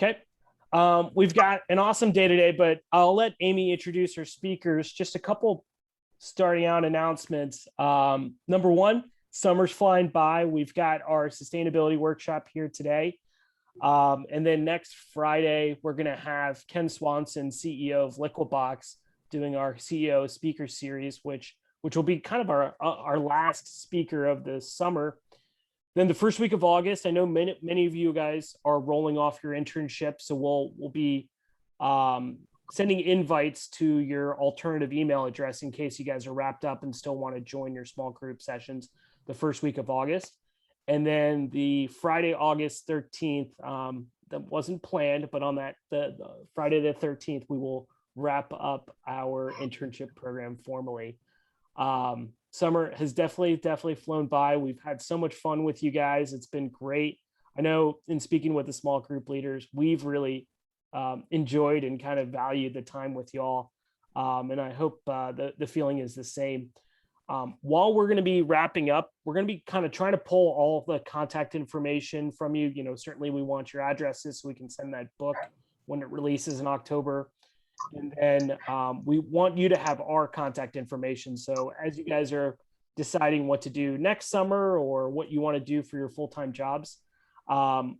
Okay. We've got an awesome day today, but I'll let Amy introduce her speakers. Just a couple starting out announcements. Number one, summer's flying by. We've got our sustainability workshop here today. And then next Friday, we're going to have Ken Swanson, CEO of Liquibox, doing our CEO speaker series, which will be kind of our last speaker of the summer. Then the first week of August, I know many of you guys are rolling off your internship, so we'll be sending invites to your alternative email address in case you guys are wrapped up and still want to join your small group sessions the first week of August. And then the Friday, August 13th, that wasn't planned, but on the Friday the 13th, we will wrap up our internship program formally. Summer has definitely flown by. We've had so much fun with you guys. It's been great. I know in speaking with the small group leaders, we've really enjoyed and kind of valued the time with y'all. And I hope the feeling is the same. While we're going to be wrapping up, we're going to be kind of trying to pull all the contact information from you. You know, certainly we want your addresses so we can send that book when it releases in October. And then we want you to have our contact information. So as you guys are deciding what to do next summer or what you want to do for your full-time jobs,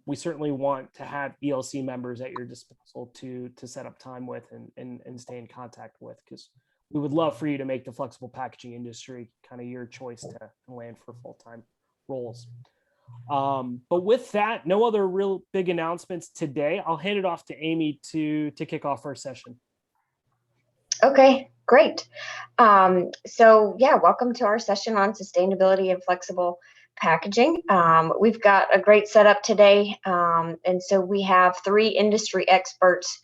we certainly want to have ELC members at your disposal to set up time with and stay in contact with, because we would love for you to make the flexible packaging industry kind of your choice to land for full-time roles. But with that, no other real big announcements today. I'll hand it off to Amy to kick off our session. Okay, great. So yeah, welcome to our session on sustainability and flexible packaging. We've got a great setup today. And so we have three industry experts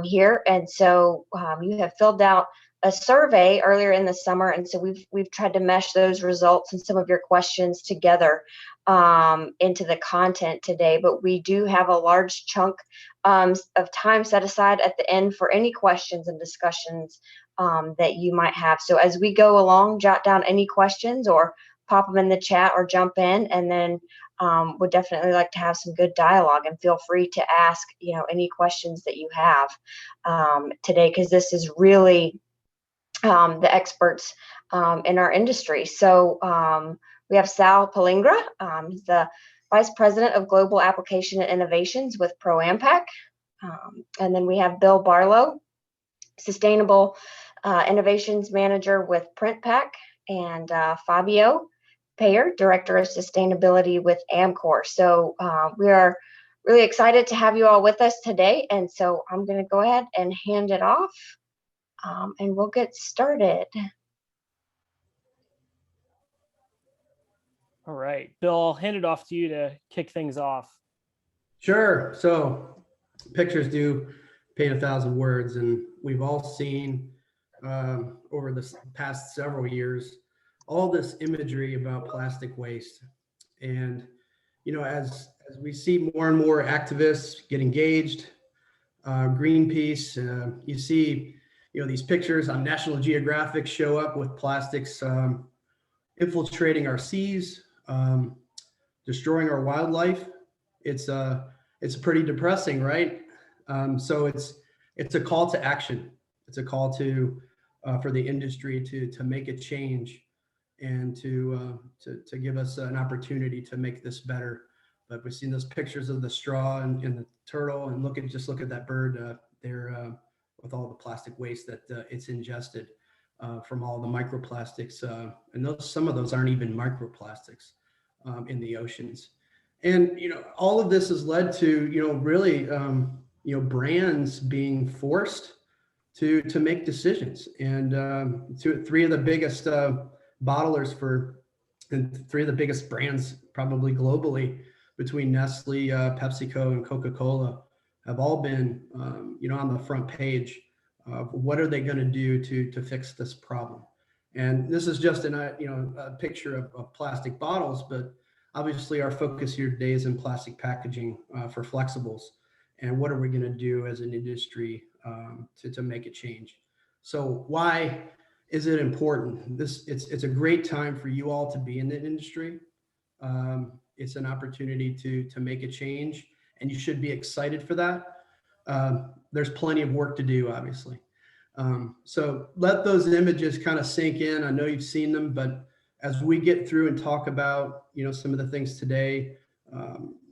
here. And so you have filled out a survey earlier in the summer. And so we've tried to mesh those results and some of your questions together into the content today. But we do have a large chunk of time set aside at the end for any questions and discussions that you might have. So as we go along, jot down any questions or pop them in the chat or jump in, and then would definitely like to have some good dialogue, and feel free to ask, any questions that you have today, because this is really the experts in our industry. So we have Sal Pellingra. He's the Vice President of Global Application and Innovations with ProAmpac. And then we have Bill Barlow, Sustainable Innovations Manager with Printback, and Fabio Peyer, Director of Sustainability with Amcor. So we are really excited to have you all with us today. And so I'm going to go ahead and hand it off, and we'll get started. All right, Bill, I'll hand it off to you to kick things off. Sure. So pictures do paint 1,000 words, and we've all seen over the past several years all this imagery about plastic waste. And as we see more and more activists get engaged, Greenpeace, you see these pictures on National Geographic show up with plastics infiltrating our seas, destroying our wildlife. It's pretty depressing, right? So it's a call to action. It's a call to for the industry to make a change, and to give us an opportunity to make this better. But we've seen those pictures of the straw and the turtle, and look at that bird there with all the plastic waste that it's ingested from all the microplastics, and some of those aren't even microplastics in the oceans. And all of this has led to really brands being forced to make decisions. And three of the biggest bottlers and three of the biggest brands probably globally, between Nestle, PepsiCo, and Coca-Cola, have all been on the front page of what are they going to do to fix this problem. And this is just a picture of plastic bottles, but obviously our focus here today is in plastic packaging for flexibles, and what are we going to do as an industry to make a change. So why is it important? It's a great time for you all to be in the industry. It's an opportunity to make a change and you should be excited for that. There's plenty of work to do, obviously. So let those images kind of sink in. I know you've seen them, but as we get through and talk about, some of the things today,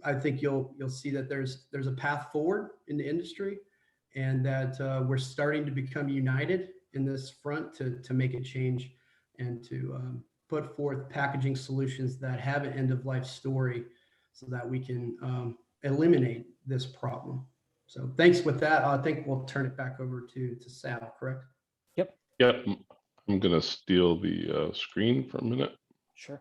I think you'll see that there's a path forward in the industry, and that we're starting to become united in this front to make a change and to put forth packaging solutions that have an end of life story so that we can eliminate this problem. So thanks. With that, I think we'll turn it back over to Sal, correct? Yep. Yep. I'm going to steal the screen for a minute. Sure.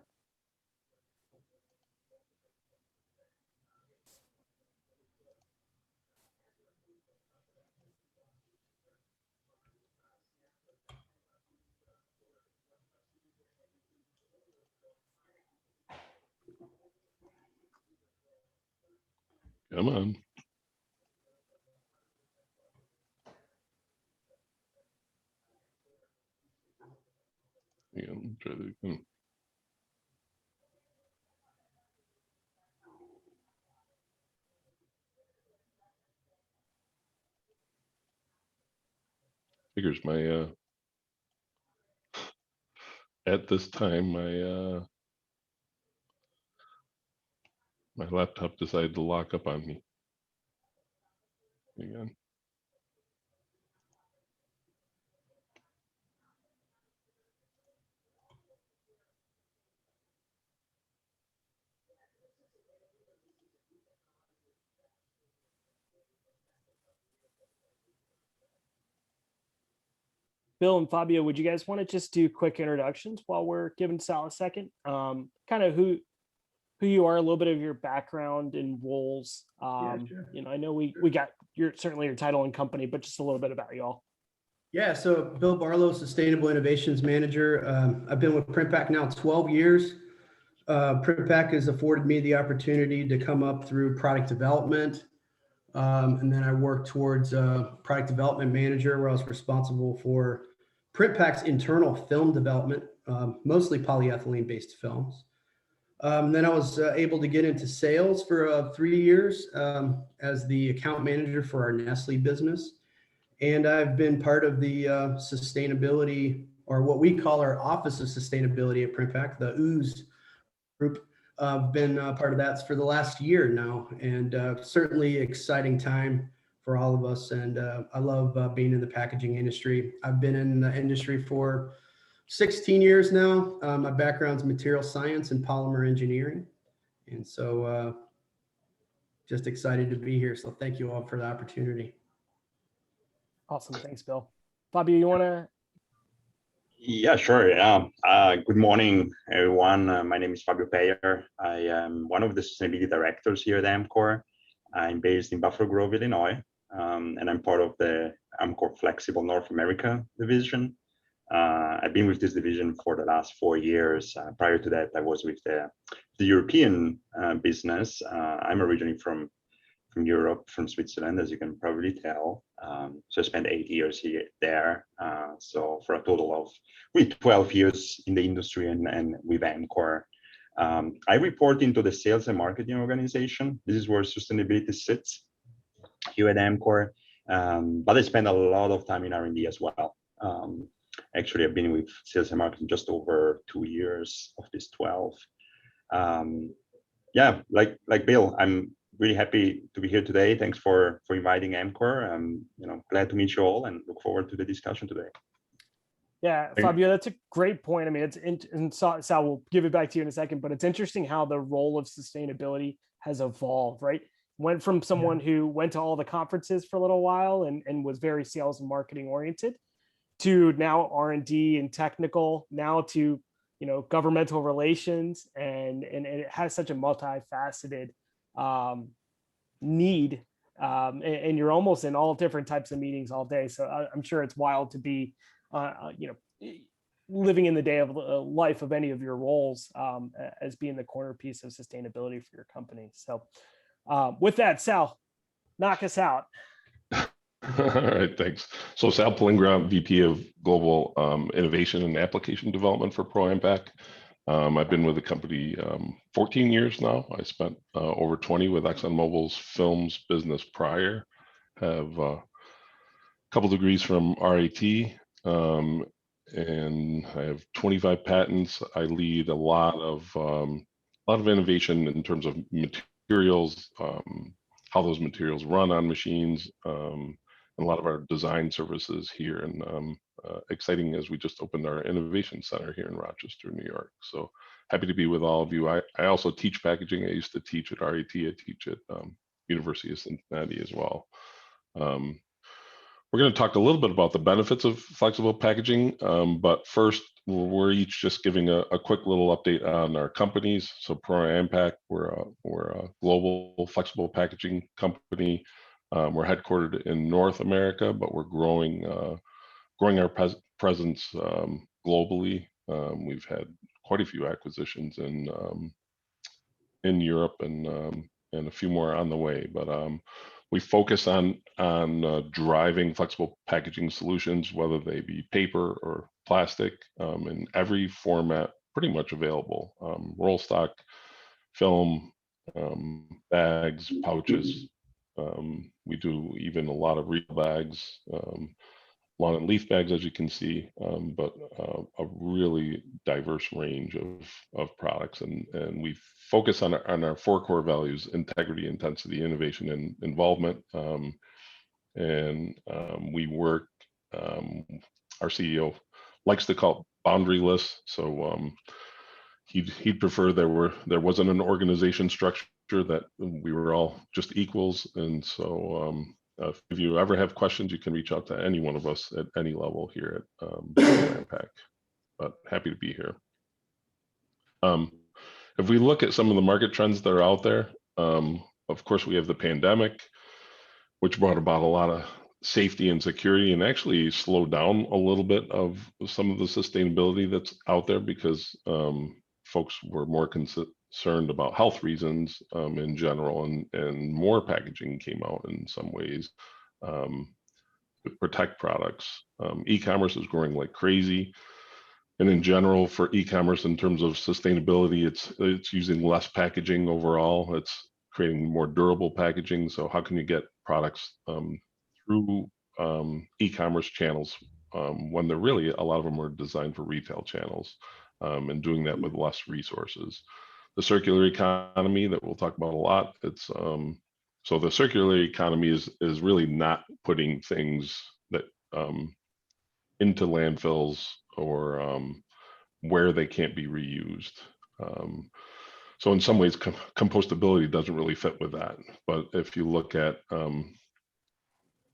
Come on. Yeah, try that again. Figures my at this time my laptop decided to lock up on me again. Bill and Fabio, would you guys want to just do quick introductions while we're giving Sal a second? Kind of who you are, a little bit of your background and roles. Sure. I know we got certainly your title and company, but just a little bit about you all. Yeah, so Bill Barlow, Sustainable Innovations Manager. I've been with Printback now 12 years. Printback has afforded me the opportunity to come up through product development. And then I worked towards product development manager, where I was responsible for Printback's internal film development, mostly polyethylene-based films. Then I was able to get into sales for 3 years as the account manager for our Nestle business. And I've been part of the sustainability, or what we call our Office of Sustainability at Printback, the OOS group. I've been part of that for the last year now, and certainly exciting time for all of us. And I love being in the packaging industry. I've been in the industry for 16 years now. My background's material science and polymer engineering. And so just excited to be here. So thank you all for the opportunity. Awesome. Thanks, Bill. Fabio, you want to? Yeah, sure. Good morning, everyone. My name is Fabio Peyer. I am one of the sustainability directors here at Amcor. I'm based in Buffalo Grove, Illinois, and I'm part of the Amcor Flexible North America division. I've been with this division for the last 4 years. Prior to that, I was with the European business. I'm originally from Europe, from Switzerland, as you can probably tell. So I spent 8 years there. So for a total of 12 years in the industry and with Amcor. I report into the sales and marketing organization. This is where sustainability sits here at Amcor. But I spend a lot of time in R&D as well. Actually, I've been with sales and marketing just over 2 years of this 12. Yeah, like Bill, I'm really happy to be here today. Thanks for inviting Amcor. I'm glad to meet you all and look forward to the discussion today. Yeah, Fabio, that's a great point. I mean, and Sal, we'll give it back to you in a second, but it's interesting how the role of sustainability has evolved, right? Went from someone who went to all the conferences for a little while and was very sales and marketing oriented, to now R&D and technical, now to governmental relations, and it has such a multifaceted need, and you're almost in all different types of meetings all day. So I'm sure it's wild to be living in the day of life of any of your roles as being the corner piece of sustainability for your company. So with that, Sal, knock us out. All right, thanks. So Sal Pellingra, VP of Global Innovation and Application Development for ProAmpac. I've been with the company 14 years now. I spent over 20 with ExxonMobil's films business prior. Have a couple degrees from RIT, and I have 25 patents. I lead a lot of innovation in terms of materials, how those materials run on machines, and a lot of our design services here. And exciting as we just opened our innovation center here in Rochester, New York. So happy to be with all of you. I also teach packaging. I used to teach at RIT. I teach at University of Cincinnati as well. We're going to talk a little bit about the benefits of flexible packaging, but first, we're each just giving a quick little update on our companies. So Pro Impact, we're a global flexible packaging company. We're headquartered in North America, but we're growing our presence globally. We've had quite a few acquisitions in Europe and a few more on the way, but we focus on driving flexible packaging solutions, whether they be paper or plastic, in every format pretty much available. Roll stock, film, bags, pouches. We do even a lot of reel bags, lawn and leaf bags, as you can see, but a really diverse range of products. And we focus on our 4 core values: integrity, intensity, innovation, and involvement. We work, our CEO likes to call it boundaryless. So he'd prefer there wasn't an organization structure, that we were all just equals. And so if you ever have questions, you can reach out to any one of us at any level here at Impact. But happy to be here. If we look at some of the market trends that are out there, of course, we have the pandemic, which brought about a lot of safety and security, and actually slowed down a little bit of some of the sustainability that's out there, because folks were more concerned about health reasons in general, and more packaging came out in some ways to protect products. E-commerce is growing like crazy. And in general, for e-commerce, in terms of sustainability, it's using less packaging overall. It's creating more durable packaging. So how can you get products through e-commerce channels when they're really, a lot of them are designed for retail channels, and doing that with less resources. The circular economy that we'll talk about a lot. It's so the circular economy is really not putting things that into landfills or where they can't be reused. So in some ways, compostability doesn't really fit with that. But if you look at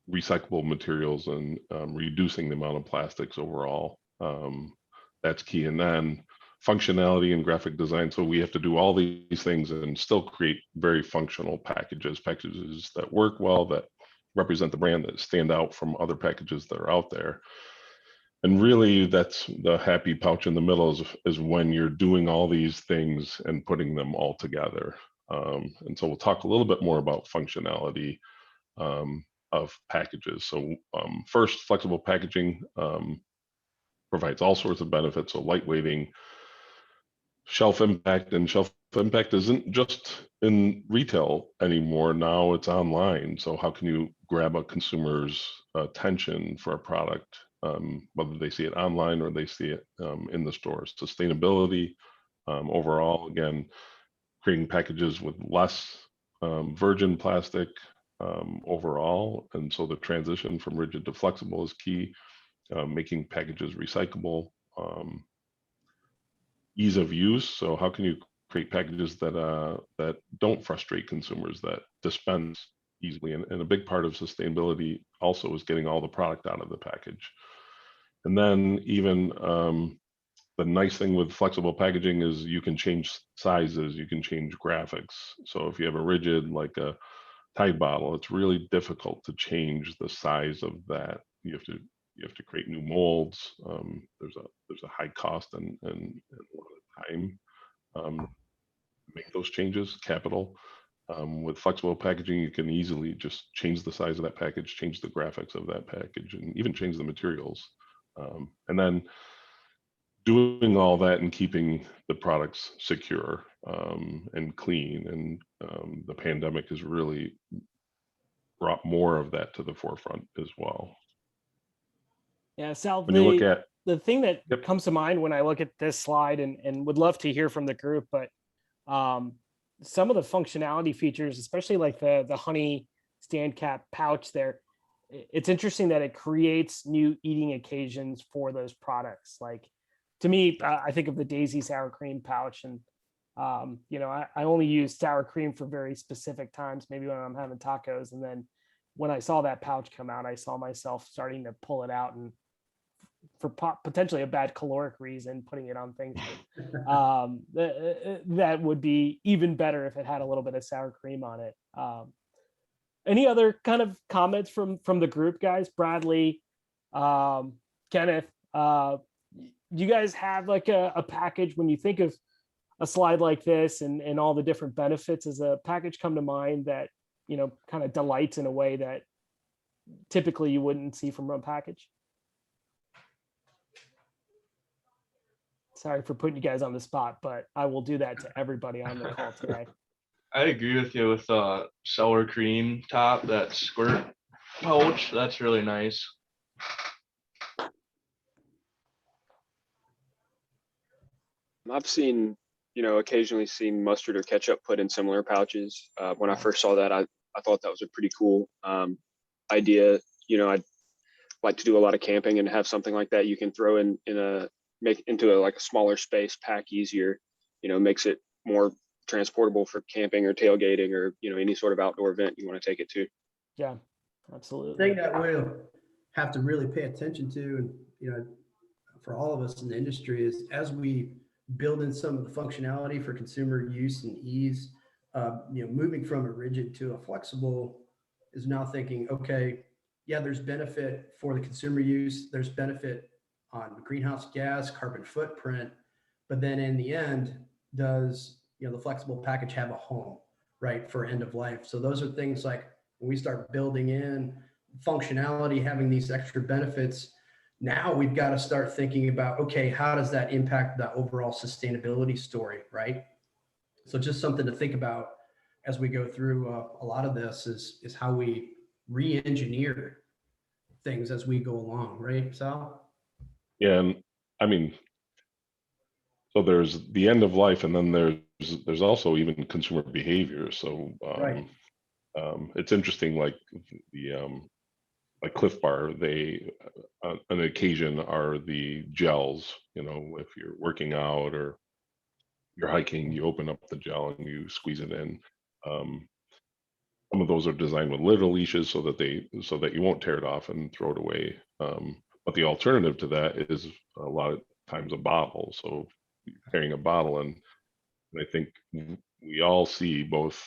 recyclable materials and reducing the amount of plastics overall, that's key. And then functionality and graphic design. So we have to do all these things and still create very functional packages that work well, that represent the brand, that stand out from other packages that are out there. And really, that's the happy pouch in the middle, is when you're doing all these things and putting them all together. And so we'll talk a little bit more about functionality of packages. So first, flexible packaging provides all sorts of benefits. So lightweighting, shelf impact, and shelf impact isn't just in retail anymore. Now it's online. So how can you grab a consumer's attention for a product, whether they see it online or they see it in the stores? Sustainability overall, again, creating packages with less virgin plastic overall. And so the transition from rigid to flexible is key. Making packages recyclable. Ease of use. So how can you create packages that don't frustrate consumers, that dispense easily? And a big part of sustainability also is getting all the product out of the package. And then even the nice thing with flexible packaging is you can change sizes, you can change graphics. So if you have a rigid, like a Tide bottle, it's really difficult to change the size of that. You have to create new molds. There's a high cost and a lot of time to make those changes, capital. With flexible packaging, you can easily just change the size of that package, change the graphics of that package, and even change the materials. And then doing all that and keeping the products secure and clean. And the pandemic has really brought more of that to the forefront as well. Yeah, Sal, When you look at, the thing that Yep. comes to mind when I look at this slide, and would love to hear from the group, but some of the functionality features, especially like the honey stand cap pouch there, it's interesting that it creates new eating occasions for those products. Like, to me, I think of the Daisy sour cream pouch, and I only use sour cream for very specific times, maybe when I'm having tacos. And then when I saw that pouch come out, I saw myself starting to pull it out, and for potentially a bad caloric reason, putting it on things that would be even better if it had a little bit of sour cream on it. Any other kind of comments from the group, guys? Bradley, Kenneth, you guys have like a package when you think of a slide like this and all the different benefits? Does a package come to mind that kind of delights in a way that typically you wouldn't see from a package? Sorry for putting you guys on the spot, but I will do that to everybody on the call today. I agree with you with sour cream top, that squirt pouch. That's really nice. I've seen, occasionally seen mustard or ketchup put in similar pouches. When I first saw that, I thought that was a pretty cool idea. I'd like to do a lot of camping and have something like that you can throw make into a smaller space, pack easier, makes it more transportable for camping or tailgating or, any sort of outdoor event you want to take it to. Yeah, absolutely. The thing that we'll have to really pay attention to, and for all of us in the industry, is as we build in some of the functionality for consumer use and ease, moving from a rigid to a flexible is now thinking, okay, yeah, there's benefit for the consumer use, there's benefit on greenhouse gas, carbon footprint, but then in the end, does the flexible package have a home, right, for end of life? So those are things like when we start building in functionality, having these extra benefits, now we've got to start thinking about, okay, how does that impact the overall sustainability story, right? So just something to think about as we go through a lot of this is how we re-engineer things as we go along, right, Sal? yeah, and I mean, so there's the end of life, and then there's also even consumer behavior. So Right. It's interesting, like like Cliff Bar, they on an occasion are the gels. If you're working out or you're hiking, you open up the gel and you squeeze it in. Some of those are designed with little leashes so that you won't tear it off and throw it away. But the alternative to that is a lot of times a bottle. So carrying a bottle, and I think we all see both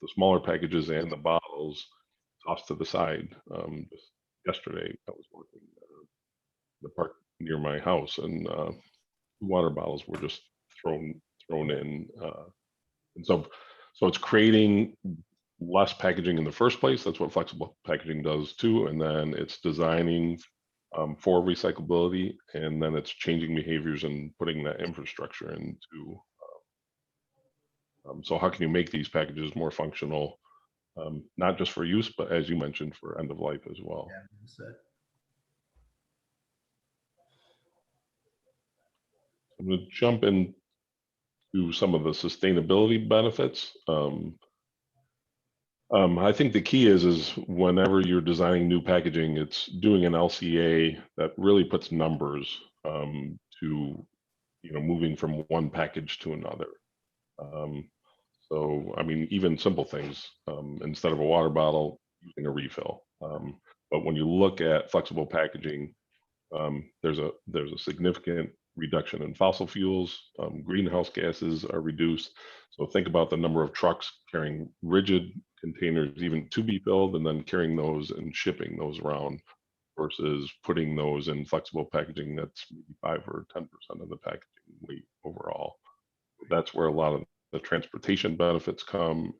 the smaller packages and the bottles tossed to the side. Just yesterday, I was working in the park near my house, and water bottles were just thrown in, and so it's creating less packaging in the first place. That's what flexible packaging does too, and then it's designing for recyclability, and then it's changing behaviors and putting that infrastructure into. So how can you make these packages more functional, not just for use, but as you mentioned, for end of life as well? Yeah, that's it. I'm going to jump into some of the sustainability benefits. I think the key is whenever you're designing new packaging, it's doing an LCA that really puts numbers to moving from one package to another. So I mean, even simple things, instead of a water bottle, using a refill. But when you look at flexible packaging, there's a significant reduction in fossil fuels. Greenhouse gases are reduced. So think about the number of trucks carrying rigid containers, even to be filled, and then carrying those and shipping those around, versus putting those in flexible packaging that's maybe 5 or 10% of the packaging weight overall. That's where a lot of the transportation benefits come,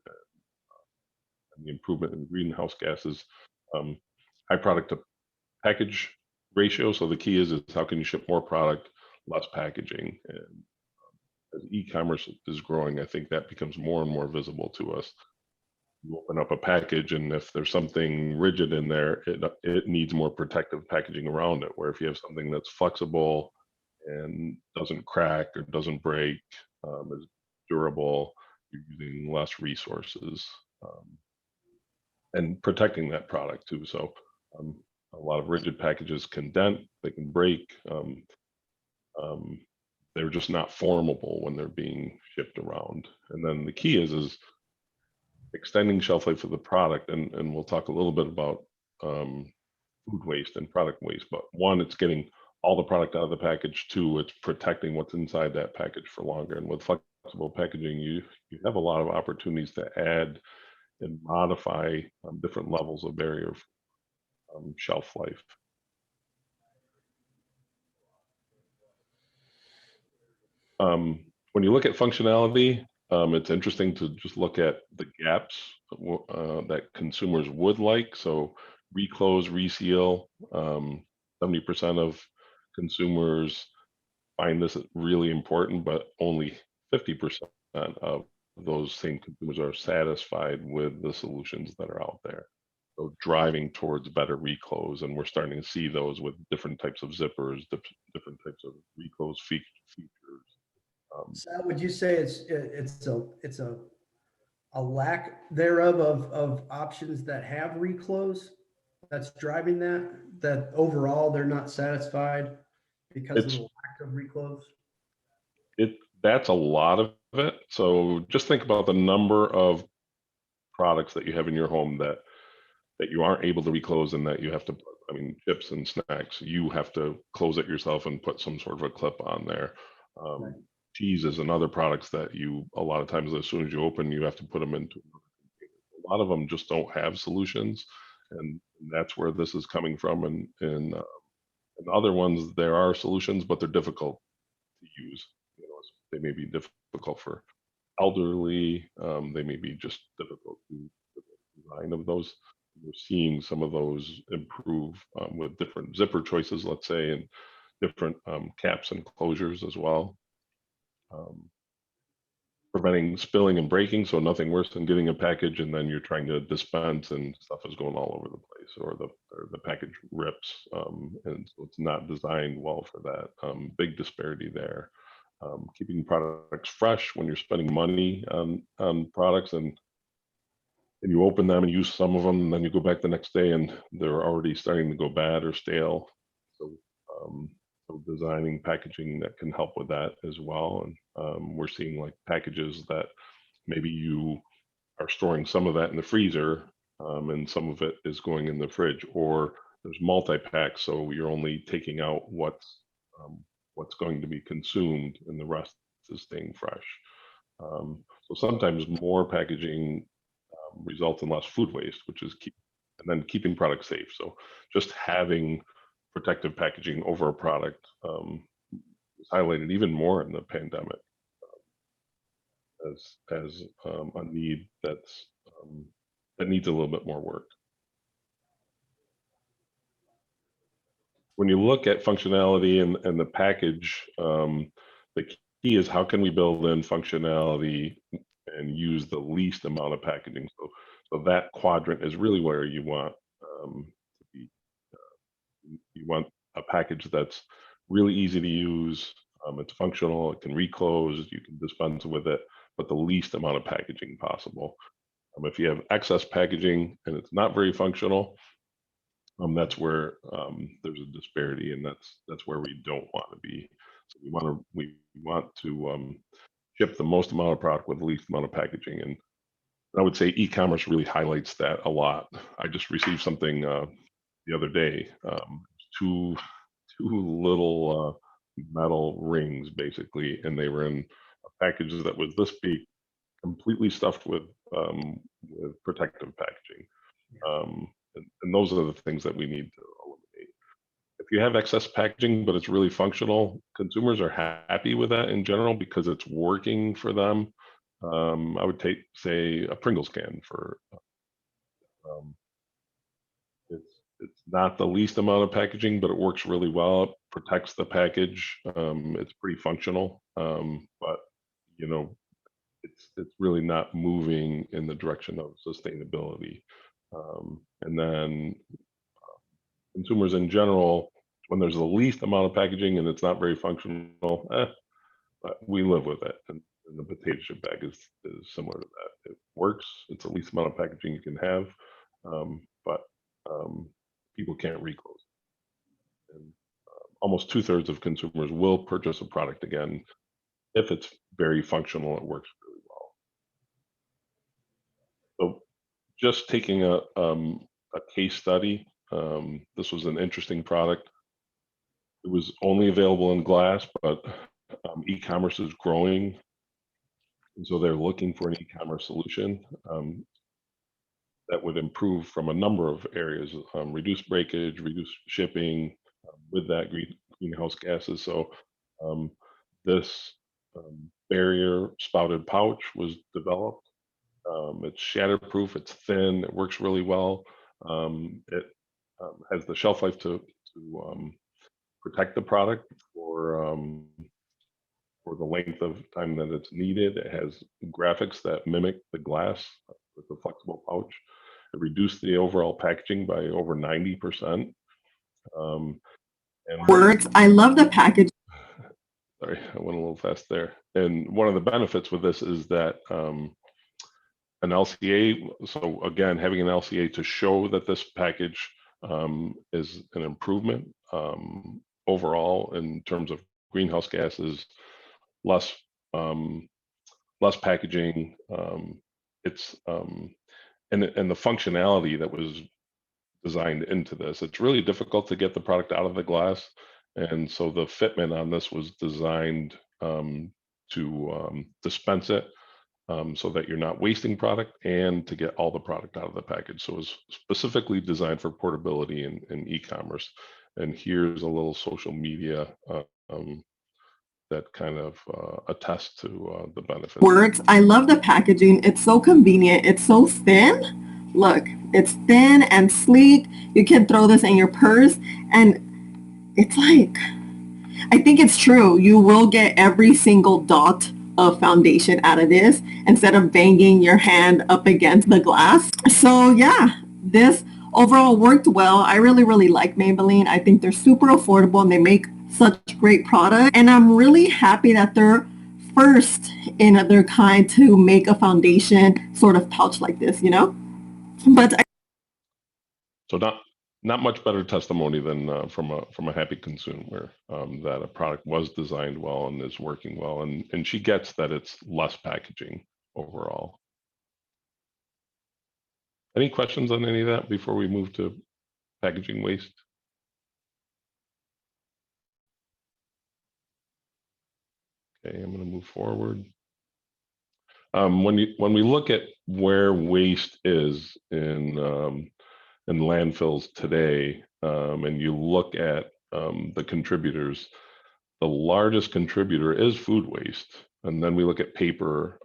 and the improvement in greenhouse gases. High product to package ratio. So the key is how can you ship more product less packaging. And as e-commerce is growing, I think that becomes more and more visible to us. You open up a package, and if there's something rigid in there, it needs more protective packaging around it. Where if you have something that's flexible and doesn't crack or doesn't break, is durable, you're using less resources and protecting that product too. So a lot of rigid packages can dent, they can break. They're just not formable when they're being shipped around. And then the key is extending shelf life of the product, and we'll talk a little bit about food waste and product waste. But one, it's getting all the product out of the package. Two, it's protecting what's inside that package for longer. And with flexible packaging, you have a lot of opportunities to add and modify different levels of barrier shelf life. When you look at functionality, it's interesting to just look at the gaps that consumers would like. So reclose, reseal, 70% of consumers find this really important, but only 50% of those same consumers are satisfied with the solutions that are out there. So driving towards better reclose, and we're starting to see those with different types of zippers, different types of reclose features. Sal, would you say it's a lack thereof of options that have reclose that's driving that overall they're not satisfied because of the lack of reclose? That's a lot of it. So just think about the number of products that you have in your home that you aren't able to reclose, and that you have to put, I mean, chips and snacks, you have to close it yourself and put some sort of a clip on there. Right. Cheese is another products that a lot of times as soon as you open, you have to put them into a lot of them just don't have solutions, and that's where this is coming from. And other ones, there are solutions, but they're difficult to use. They may be difficult for elderly. They may be just difficult to design of those. We're seeing some of those improve with different zipper choices, let's say, and different caps and closures as well. Preventing spilling and breaking, so nothing worse than getting a package and then you're trying to dispense and stuff is going all over the place, or the package rips, and so it's not designed well for that. Big disparity there. Keeping products fresh when you're spending money on products, and you open them and use some of them, and then you go back the next day and they're already starting to go bad or stale. So designing packaging that can help with that as well. And we're seeing like packages that maybe you are storing some of that in the freezer, and some of it is going in the fridge, or there's multi-packs, so you're only taking out what's going to be consumed and the rest is staying fresh. So sometimes more packaging results in less food waste, which is keeping products safe. So just having protective packaging over a product was highlighted even more in the pandemic as a need that needs a little bit more work. When you look at functionality and the package, the key is how can we build in functionality and use the least amount of packaging. So that quadrant is really where you want to be. You want a package that's really easy to use. It's functional. It can reclose. You can dispense with it, but the least amount of packaging possible. If you have excess packaging and it's not very functional, that's where there's a disparity, and that's where we don't want to be. So we want to ship the most amount of product with the least amount of packaging, and I would say e-commerce really highlights that a lot. I just received something the other day, two little metal rings basically, and they were in a package that was this big, completely stuffed with protective packaging. And those are the things that we need to eliminate. If you have excess packaging, but it's really functional, consumers are happy with that in general because it's working for them. I would say a Pringles can for it's not the least amount of packaging, but it works really well. It protects the package. It's pretty functional, but you know, it's really not moving in the direction of sustainability. And then consumers in general, when there's the least amount of packaging and it's not very functional, but we live with it. And the potato chip bag is similar to that. It works. It's the least amount of packaging you can have, but people can't reclose. And almost 2/3 of consumers will purchase a product again if it's very functional. It works really well. So, just taking a case study. This was an interesting product. It was only available in glass, but e-commerce is growing. And so they're looking for an e-commerce solution that would improve from a number of areas, reduce breakage, reduce shipping, with that greenhouse gases. So this barrier spouted pouch was developed. It's shatterproof, it's thin, it works really well. It has the shelf life to protect the product for the length of time that it's needed. It has graphics that mimic the glass with the flexible pouch. It reduced the overall packaging by over 90%. And works. I love the package. Sorry, I went a little fast there. And one of the benefits with this is that an LCA, so again, having an LCA to show that this package is an improvement overall in terms of greenhouse gases, less packaging. It's and the functionality that was designed into this. It's really difficult to get the product out of the glass, and so the fitment on this was designed to dispense it so that you're not wasting product and to get all the product out of the package. So it was specifically designed for portability and e-commerce. And here's a little social media that kind of attests to the benefits. Works. I love the packaging. It's so convenient. It's so thin. Look, it's thin and sleek. You can throw this in your purse, and it's like, I think it's true. You will get every single dot of foundation out of this instead of banging your hand up against the glass. So yeah, this overall worked well. I really like Maybelline. I think they're super affordable and they make such great products. And I'm really happy that they're first in their kind to make a foundation sort of pouch like this, you know? But so not much better testimony than from a happy consumer that a product was designed well and is working well, and she gets that it's less packaging overall. Any questions on any of that before we move to packaging waste? Okay, I'm going to move forward. When we look at where waste is in landfills today, and you look at the contributors, the largest contributor is food waste. And then we look at paper,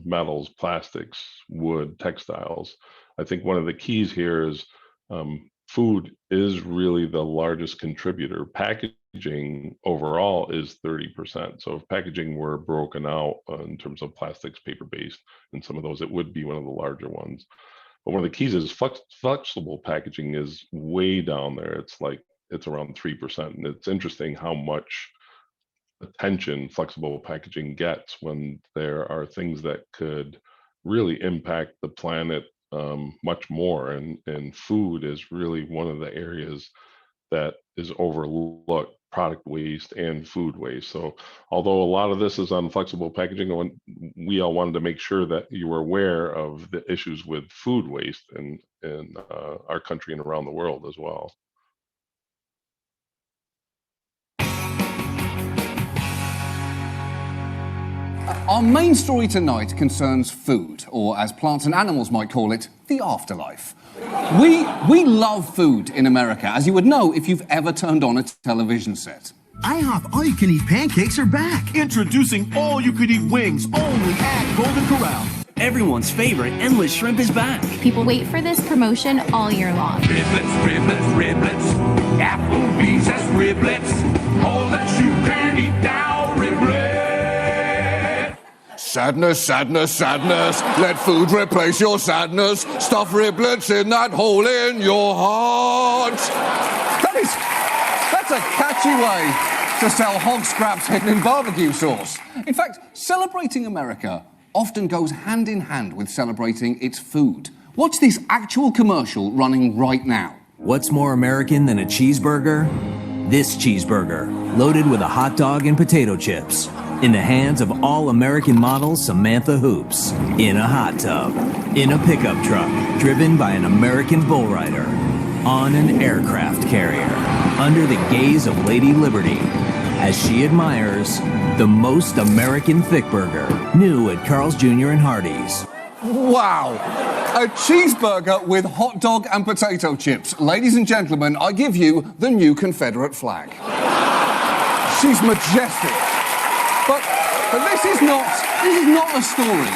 metals, plastics, wood, textiles. I think one of the keys here is food is really the largest contributor. Packaging overall is 30%. So if packaging were broken out in terms of plastics, paper-based, and some of those, it would be one of the larger ones. But one of the keys is flexible packaging is way down there. It's around 3%. And it's interesting how much attention flexible packaging gets when there are things that could really impact the planet much more. And food is really one of the areas that is overlooked, product waste and food waste. So although a lot of this is on flexible packaging, we all wanted to make sure that you were aware of the issues with food waste in our country and around the world as well. Our main story tonight concerns food, or as plants and animals might call it, the afterlife. We love food in America, as you would know if you've ever turned on a television set. IHOP all-you-can-eat pancakes are back. Introducing all-you-can-eat wings only at Golden Corral. Everyone's favorite endless shrimp is back. People wait for this promotion all year long. Riblets, riblets, riblets. Applebee's has riblets. All that you can eat now, riblet. Sadness, sadness, sadness. Let food replace your sadness. Stuff riblets in that hole in your heart. That's a catchy way to sell hog scraps hidden in barbecue sauce. In fact, celebrating America often goes hand in hand with celebrating its food. Watch this actual commercial running right now. What's more American than a cheeseburger? This cheeseburger, loaded with a hot dog and potato chips. In the hands of all-American model Samantha Hoops. In a hot tub. In a pickup truck, driven by an American bull rider. On an aircraft carrier. Under the gaze of Lady Liberty. As she admires the most American thick burger. New at Carl's Jr. and Hardee's. Wow! A cheeseburger with hot dog and potato chips. Ladies and gentlemen, I give you the new Confederate flag. She's majestic. But this is not a story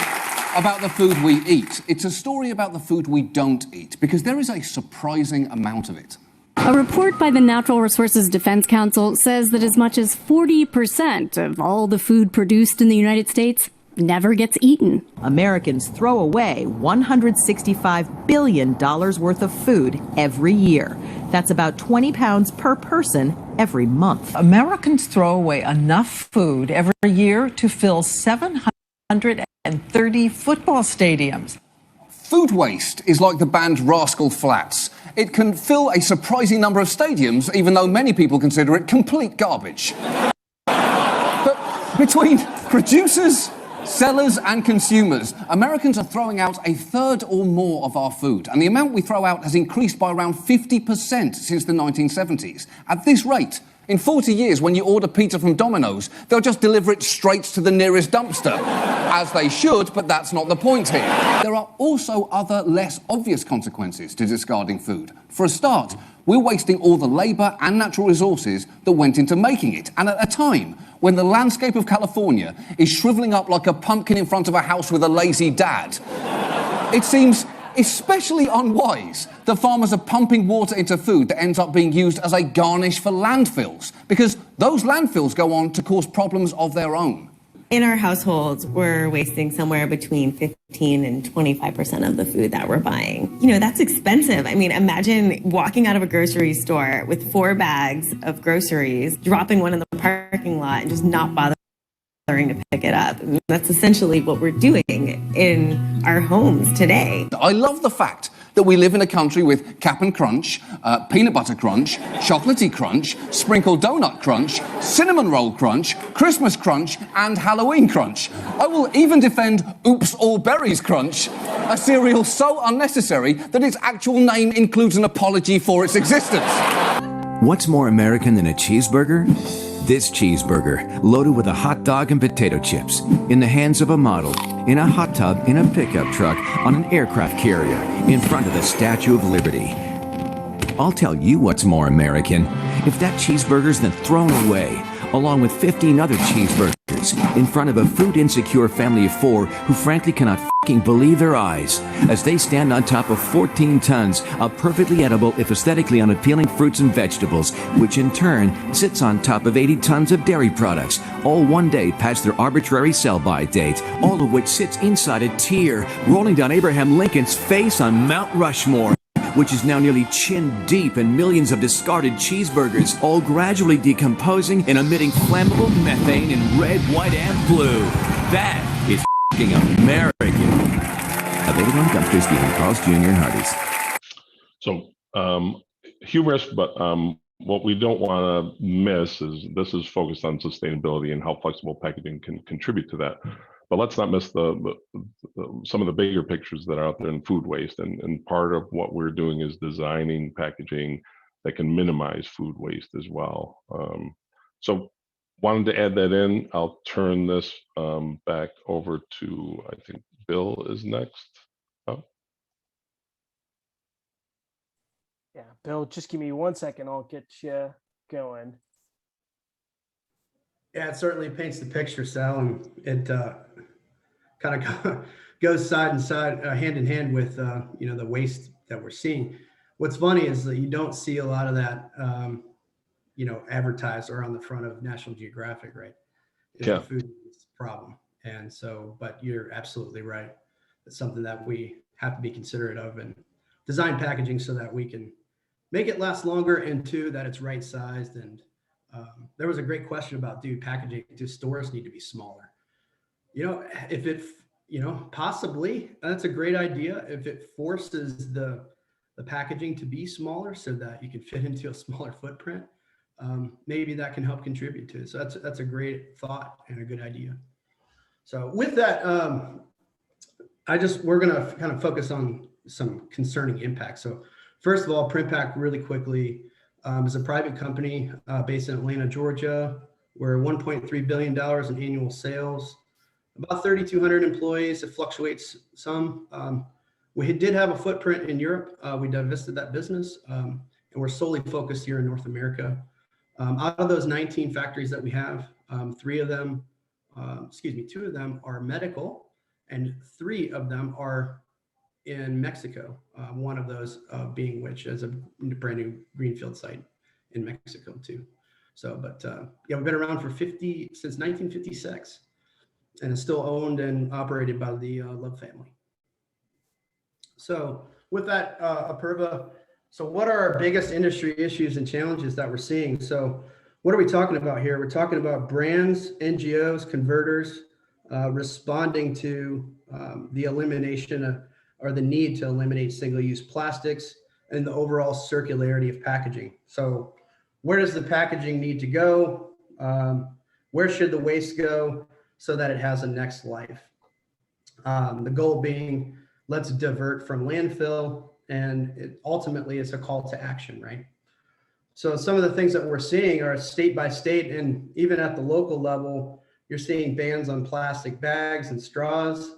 about the food we eat. It's a story about the food we don't eat, because there is a surprising amount of it. A report by the Natural Resources Defense Council says that as much as 40% of all the food produced in the United States never gets eaten. Americans throw away $165 billion worth of food every year. That's about 20 pounds per person every month. Americans throw away enough food every year to fill 730 football stadiums. Food waste is like the band Rascal Flatts. It can fill a surprising number of stadiums, even though many people consider it complete garbage. But between producers, sellers and consumers, Americans are throwing out a third or more of our food, and the amount we throw out has increased by around 50% since the 1970s. At this rate, in 40 years, when you order pizza from Domino's, they'll just deliver it straight to the nearest dumpster. As they should, but that's not the point here. There are also other less obvious consequences to discarding food. For a start, we're wasting all the labour and natural resources that went into making it, and at a time when the landscape of California is shrivelling up like a pumpkin in front of a house with a lazy dad. It seems especially unwise that farmers are pumping water into food that ends up being used as a garnish for landfills, because those landfills go on to cause problems of their own. In our households, we're wasting somewhere between 15 and 25% of the food that we're buying. You know, that's expensive. I mean, imagine walking out of a grocery store with 4 bags of groceries, dropping one in the parking lot and just not bothering to pick it up. I mean, that's essentially what we're doing in our homes today. I love the fact that we live in a country with Cap'n Crunch, Peanut Butter Crunch, Chocolatey Crunch, Sprinkled Donut Crunch, Cinnamon Roll Crunch, Christmas Crunch, and Halloween Crunch. I will even defend Oops All Berries Crunch, a cereal so unnecessary that its actual name includes an apology for its existence. What's more American than a cheeseburger? This cheeseburger, loaded with a hot dog and potato chips, in the hands of a model, in a hot tub, in a pickup truck, on an aircraft carrier, in front of the Statue of Liberty. I'll tell you what's more American. If that cheeseburger's then thrown away, along with 15 other cheeseburgers, in front of a food-insecure family of 4 who frankly cannot f***ing believe their eyes, as they stand on top of 14 tons of perfectly edible, if aesthetically unappealing fruits and vegetables, which in turn sits on top of 80 tons of dairy products, all one day past their arbitrary sell-by date, all of which sits inside a tear rolling down Abraham Lincoln's face on Mount Rushmore, which is now nearly chin-deep in millions of discarded cheeseburgers, all gradually decomposing and emitting flammable methane in red, white, and blue. That is f***ing American. Available in dumpsters behind Carl's Jr. and Hardee's. So, humorous, but what we don't want to miss is this is focused on sustainability and how flexible packaging can contribute to that. But let's not miss some of the bigger pictures that are out there in food waste. And part of what we're doing is designing packaging that can minimize food waste as well. So wanted to add that in. I'll turn this back over to, I think Bill is next. Oh. Yeah, Bill, just give me 1 second. I'll get you going. Yeah, it certainly paints the picture, Sal, and it kind of goes side and side, hand in hand with the waste that we're seeing. What's funny is that you don't see a lot of that advertised or on the front of National Geographic, right? Is Yeah. the food waste problem. And so, but you're absolutely right. It's something that we have to be considerate of and design packaging so that we can make it last longer, and two, that it's right sized. And there was a great question about, do stores need to be smaller? If it, possibly that's a great idea. If it forces the packaging to be smaller so that you can fit into a smaller footprint, maybe that can help contribute to it. So that's a great thought and a good idea. So with that, we're going to kind of focus on some concerning impacts. So first of all, Printback really quickly is a private company based in Atlanta, Georgia. We're $1.3 billion in annual sales, about 3,200 employees. It fluctuates some. We did have a footprint in Europe. We divested that business, and we're solely focused here in North America. Out of those 19 factories that we have, 2 of them are medical, and 3 of them are in Mexico. One of those being which is a brand new greenfield site in Mexico too. So, but we've been around since 1956, and it's still owned and operated by the Love family. So with that, Apurva, so what are our biggest industry issues and challenges that we're seeing? So what are we talking about here? We're talking about brands, NGOs, converters, responding to the elimination or the need to eliminate single-use plastics and the overall circularity of packaging. So where does the packaging need to go? Where should the waste go so that it has a next life? The goal being, let's divert from landfill, and ultimately it's a call to action, right? So some of the things that we're seeing are state by state, and even at the local level, you're seeing bans on plastic bags and straws.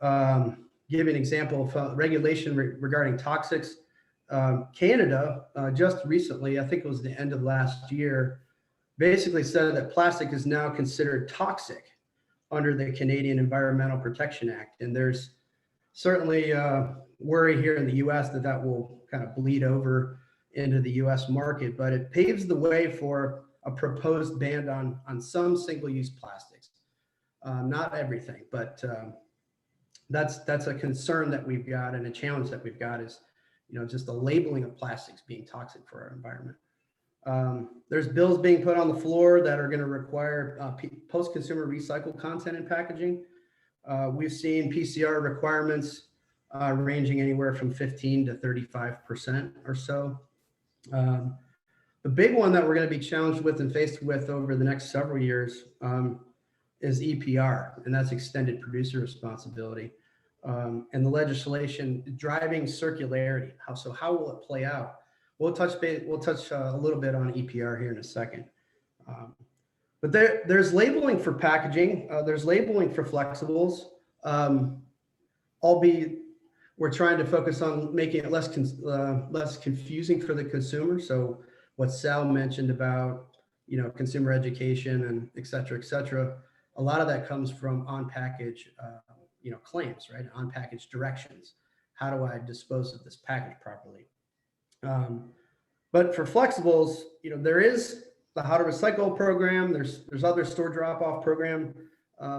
Give an example of regulation regarding toxics. Canada just recently, I think it was the end of last year, basically said that plastic is now considered toxic under the Canadian Environmental Protection Act. And there's certainly worry here in the US that will kind of bleed over into the US market, but it paves the way for a proposed ban on some single-use plastics. Not everything, but that's a concern that we've got, and a challenge that we've got is, just the labeling of plastics being toxic for our environment. There's bills being put on the floor that are going to require post-consumer recycled content in packaging. We've seen PCR requirements ranging anywhere from 15 to 35% or so. The big one that we're going to be challenged with and faced with over the next several years is EPR, and that's extended producer responsibility. And the legislation driving circularity. How will it play out? We'll touch a little bit on EPR here in a second. But there's labeling for packaging. There's labeling for flexibles. Albeit we're trying to focus on making it less confusing for the consumer. So what Sal mentioned about consumer education and et cetera, a lot of that comes from on-package claims, right? On-package directions. How do I dispose of this package properly? But for flexibles, there is the How to Recycle program. There's other store drop-off program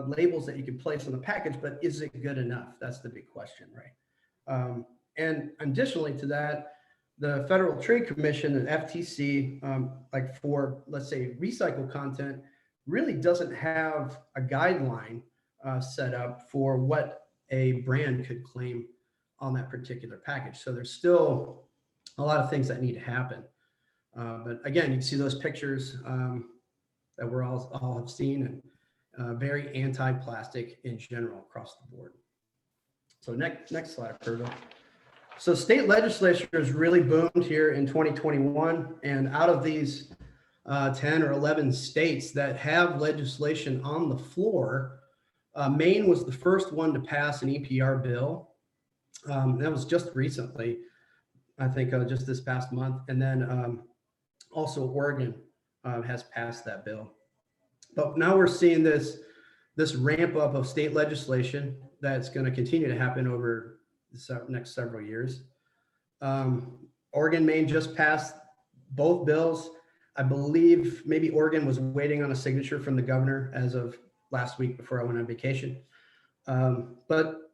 labels that you can place on the package, but is it good enough? That's the big question, right? And additionally to that, the Federal Trade Commission and FTC, like for, let's say, recycled content, really doesn't have a guideline set up for what a brand could claim on that particular package. So there's still a lot of things that need to happen. But again, you can see those pictures that we're all have seen, and very anti-plastic in general across the board. So next slide, Curtis. So state legislatures really boomed here in 2021, and out of these 10 or 11 states that have legislation on the floor, Maine was the first one to pass an EPR bill. That was just recently, I think just this past month. And then also Oregon has passed that bill. But now we're seeing this ramp up of state legislation. that's going to continue to happen over the next several years. Oregon, Maine just passed both bills. I believe maybe Oregon was waiting on a signature from the governor as of last week before I went on vacation. But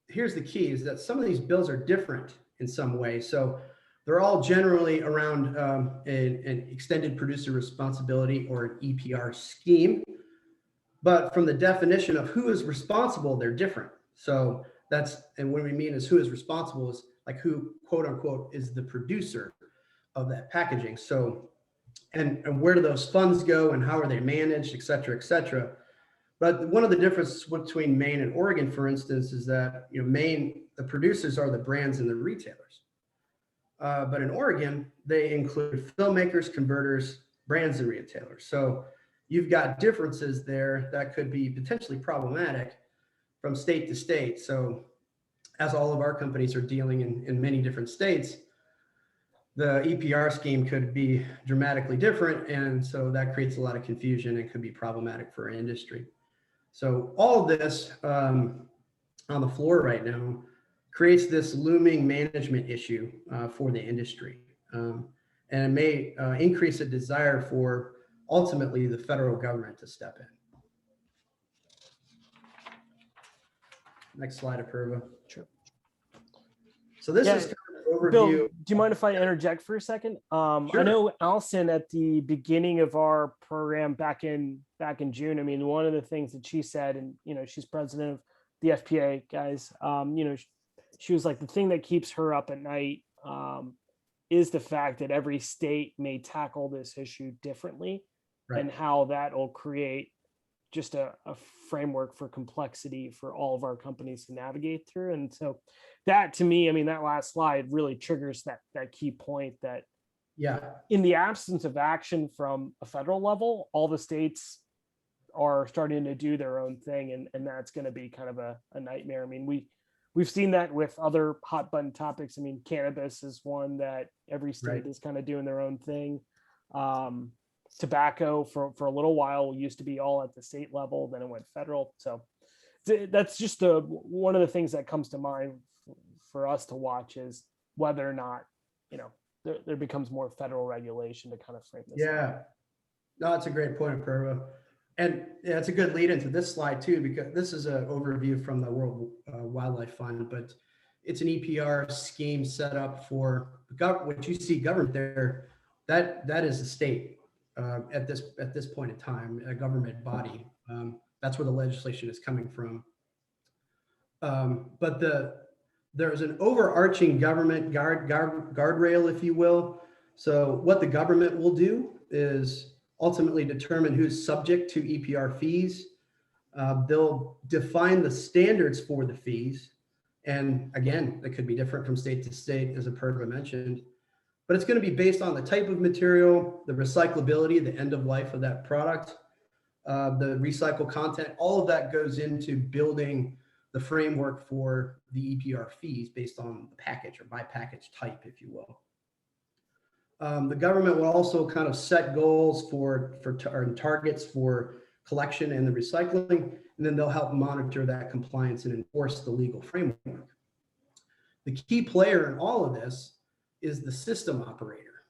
here's the key, is that some of these bills are different in some way. So they're all generally around an extended producer responsibility or an EPR scheme. But from the definition of who is responsible, they're different. So and what we mean is who is responsible is like who, quote unquote, is the producer of that packaging. So, and where do those funds go and how are they managed, et cetera, et cetera. But one of the differences between Maine and Oregon, for instance, is that, Maine, the producers are the brands and the retailers. But in Oregon, they include filmmakers, converters, brands, and retailers. So you've got differences there that could be potentially problematic from state to state. So as all of our companies are dealing in many different states, the EPR scheme could be dramatically different. And so that creates a lot of confusion and could be problematic for our industry. So all of this on the floor right now creates this looming management issue for the industry. And it may increase a desire for ultimately the federal government to step in. Next slide, Apurva. Sure. So this is kind of an overview. Bill, do you mind if I interject for a second? Sure. I know Allison at the beginning of our program back in June. I mean, one of the things that she said, and she's president of the FPA guys. She was like, the thing that keeps her up at night is the fact that every state may tackle this issue differently, right, and how that will create just a framework for complexity for all of our companies to navigate through. And so that, to me, I mean, that last slide really triggers that key point that, in the absence of action from a federal level, all the states are starting to do their own thing. And that's going to be kind of a nightmare. I mean, we've seen that with other hot button topics. I mean, cannabis is one that every state is kind of doing their own thing. Tobacco for a little while used to be all at the state level, then it went federal. So that's just one of the things that comes to mind for us to watch, is whether or not, there becomes more federal regulation to kind of frame this. No, that's a great point, Apurva. And it's a good lead into this slide too, because this is an overview from the World Wildlife Fund, but it's an EPR scheme set up for what you see government there. That is the state at this point in time, a government body. That's where the legislation is coming from. But there's an overarching government guardrail, if you will. So what the government will do is ultimately determine who's subject to EPR fees. They'll define the standards for the fees. And again, that could be different from state to state, as Apurva mentioned, but it's going to be based on the type of material, the recyclability, the end of life of that product, the recycled content. All of that goes into building the framework for the EPR fees based on the package or by package type, if you will. The government will also kind of set goals or targets for collection and the recycling, and then they'll help monitor that compliance and enforce the legal framework. The key player in all of this is the system operator.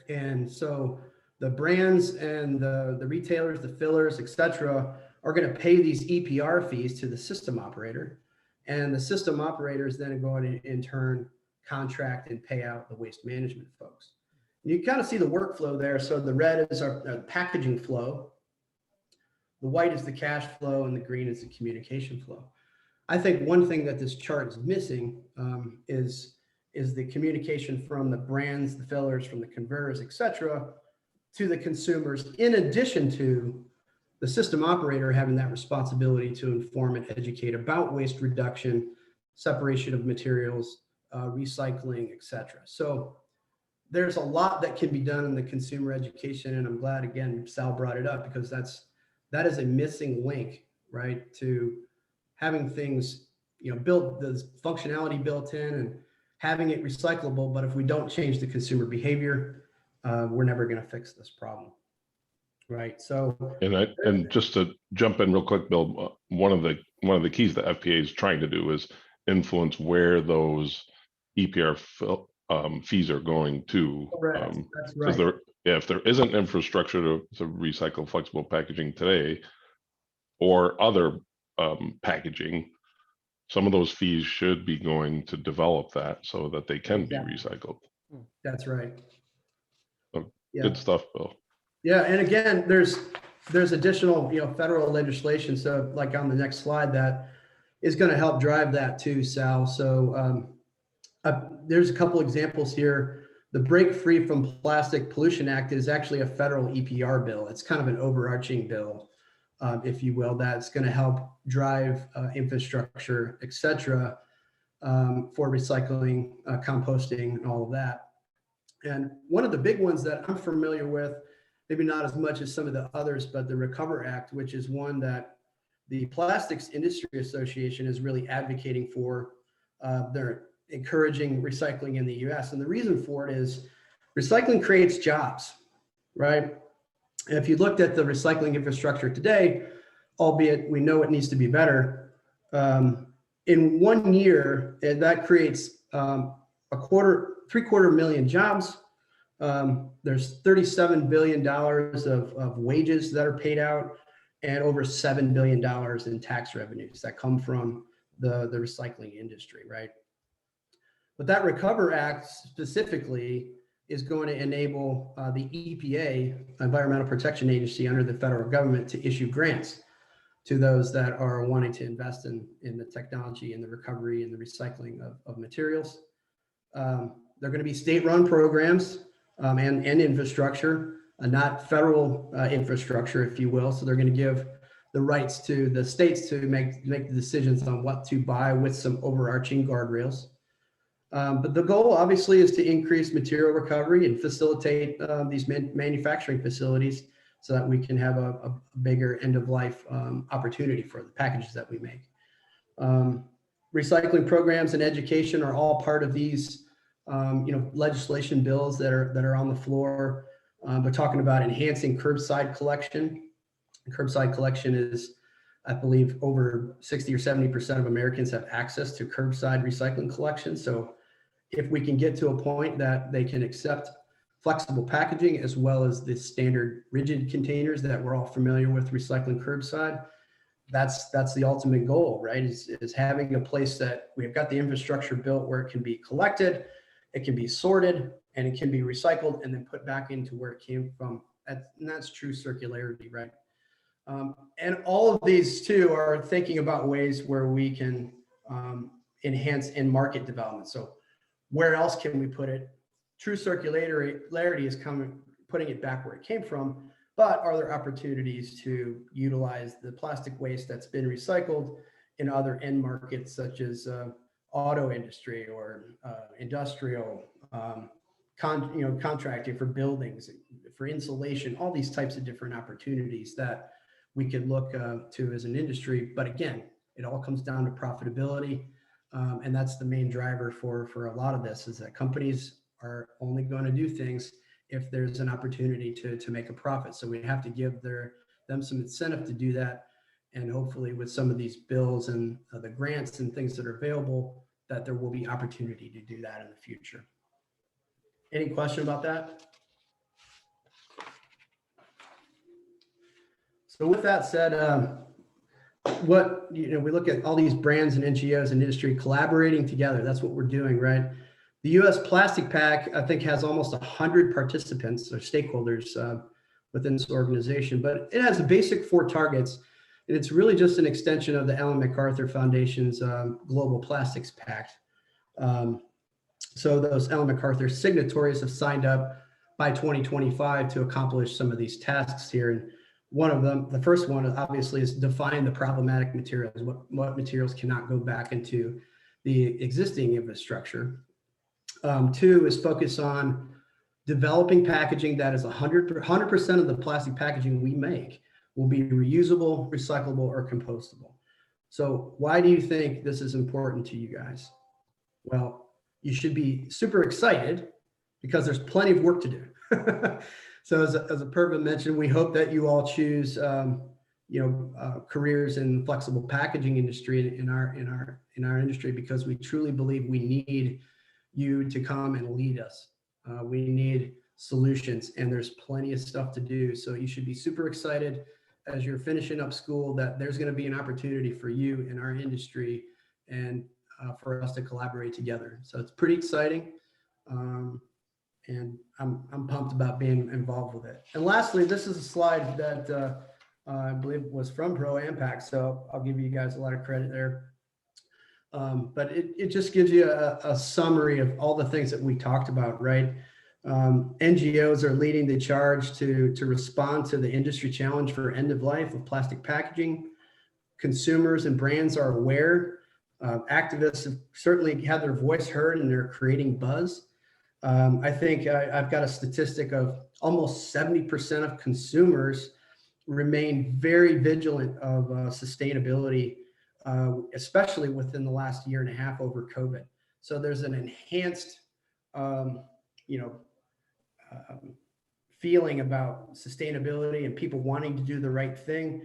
And so the brands and the retailers, the fillers, et cetera, are going to pay these EPR fees to the system operator. And the system operators then go in turn contract and pay out the waste management folks. You kind of see the workflow there. So the red is our packaging flow. The white is the cash flow, and the green is the communication flow. I think one thing that this chart is missing is the communication from the brands, the fillers, from the converters, et cetera, to the consumers, in addition to the system operator having that responsibility to inform and educate about waste reduction, separation of materials, recycling, et cetera. So there's a lot that can be done in the consumer education, and I'm glad, again, Sal brought it up, because that is a missing link, right, to having things, built, the functionality built in and having it recyclable. But if we don't change the consumer behavior, we're never going to fix this problem, right? So, and just to jump in real quick, Bill, one of the one of the keys that FPA is trying to do is influence where those EPR fees are going to. Correct. That's right. Because if there isn't infrastructure to recycle flexible packaging today, or other packaging, some of those fees should be going to develop that so that they can be recycled. That's right. So, Yeah. Good stuff, Bill. Yeah, and again, there's additional, federal legislation. So like on the next slide, that is going to help drive that too, Sal. So there's a couple examples here. The Break Free from Plastic Pollution Act is actually a federal EPR bill. It's kind of an overarching bill, if you will, that's going to help drive infrastructure, et cetera, for recycling, composting, and all of that. And one of the big ones that I'm familiar with, maybe not as much as some of the others, but the Recover Act, which is one that the Plastics Industry Association is really advocating for. They're encouraging recycling in the US. And the reason for it is recycling creates jobs, right? And if you looked at the recycling infrastructure today, albeit we know it needs to be better, in 1 year, that creates $750 million jobs. There's $37 billion of wages that are paid out, and over $7 billion in tax revenues that come from the recycling industry, right? But that Recover Act specifically is going to enable the EPA, Environmental Protection Agency under the federal government, to issue grants to those that are wanting to invest in the technology and the recovery and the recycling of materials. They're going to be state-run programs and infrastructure, not federal infrastructure, if you will. So they're going to give the rights to the states to make the decisions on what to buy with some overarching guardrails. But the goal obviously is to increase material recovery and facilitate these manufacturing facilities so that we can have a bigger end-of-life opportunity for the packages that we make. Recycling programs and education are all part of these legislation bills that are on the floor. We're talking about enhancing curbside collection. Curbside collection is, I believe, over 60 or 70% of Americans have access to curbside recycling collection. So if we can get to a point that they can accept flexible packaging as well as the standard rigid containers that we're all familiar with recycling curbside, that's the ultimate goal, right? Is having a place that we've got the infrastructure built where it can be collected, it can be sorted, and it can be recycled and then put back into where it came from. And that's true circularity, right? And all of these too are thinking about ways where we can enhance in-market development. So where else can we put it? True circularity is putting it back where it came from, but are there opportunities to utilize the plastic waste that's been recycled in other end markets such as auto industry or industrial, contracting for buildings, for insulation, all these types of different opportunities that we could look to as an industry. But again, it all comes down to profitability. And that's the main driver for a lot of this, is that companies are only going to do things if there's an opportunity to make a profit. So we have to give them some incentive to do that. And hopefully with some of these bills and the grants and things that are available, that there will be opportunity to do that in the future. Any question about that? So with that said, we look at all these brands and NGOs and industry collaborating together. That's what we're doing, right? The U.S. Plastic Pack, I think, has almost 100 participants or stakeholders within this organization, but it has a basic 4 targets, and it's really just an extension of the Ellen MacArthur Foundation's Global Plastics Pact. So those Ellen MacArthur signatories have signed up by 2025 to accomplish some of these tasks here. And one of them, the first one, obviously, is define the problematic materials. What materials cannot go back into the existing infrastructure. 2 is focus on developing packaging that is 100% of the plastic packaging we make will be reusable, recyclable, or compostable. So why do you think this is important to you guys? Well, you should be super excited because there's plenty of work to do. So as a Purva mentioned, we hope that you all choose careers in flexible packaging industry in our industry, because we truly believe we need you to come and lead us. We need solutions, and there's plenty of stuff to do. So you should be super excited as you're finishing up school that there's going to be an opportunity for you in our industry and for us to collaborate together. So it's pretty exciting. And I'm pumped about being involved with it. And lastly, this is a slide that I believe was from Pro Impact, so I'll give you guys a lot of credit there. But it just gives you a summary of all the things that we talked about, right? NGOs are leading the charge to respond to the industry challenge for end of life of plastic packaging. Consumers and brands are aware. Activists have certainly had their voice heard, and they're creating buzz. I think I've got a statistic of almost 70% of consumers remain very vigilant of sustainability, especially within the last year and a half over COVID. So there's an enhanced, feeling about sustainability and people wanting to do the right thing.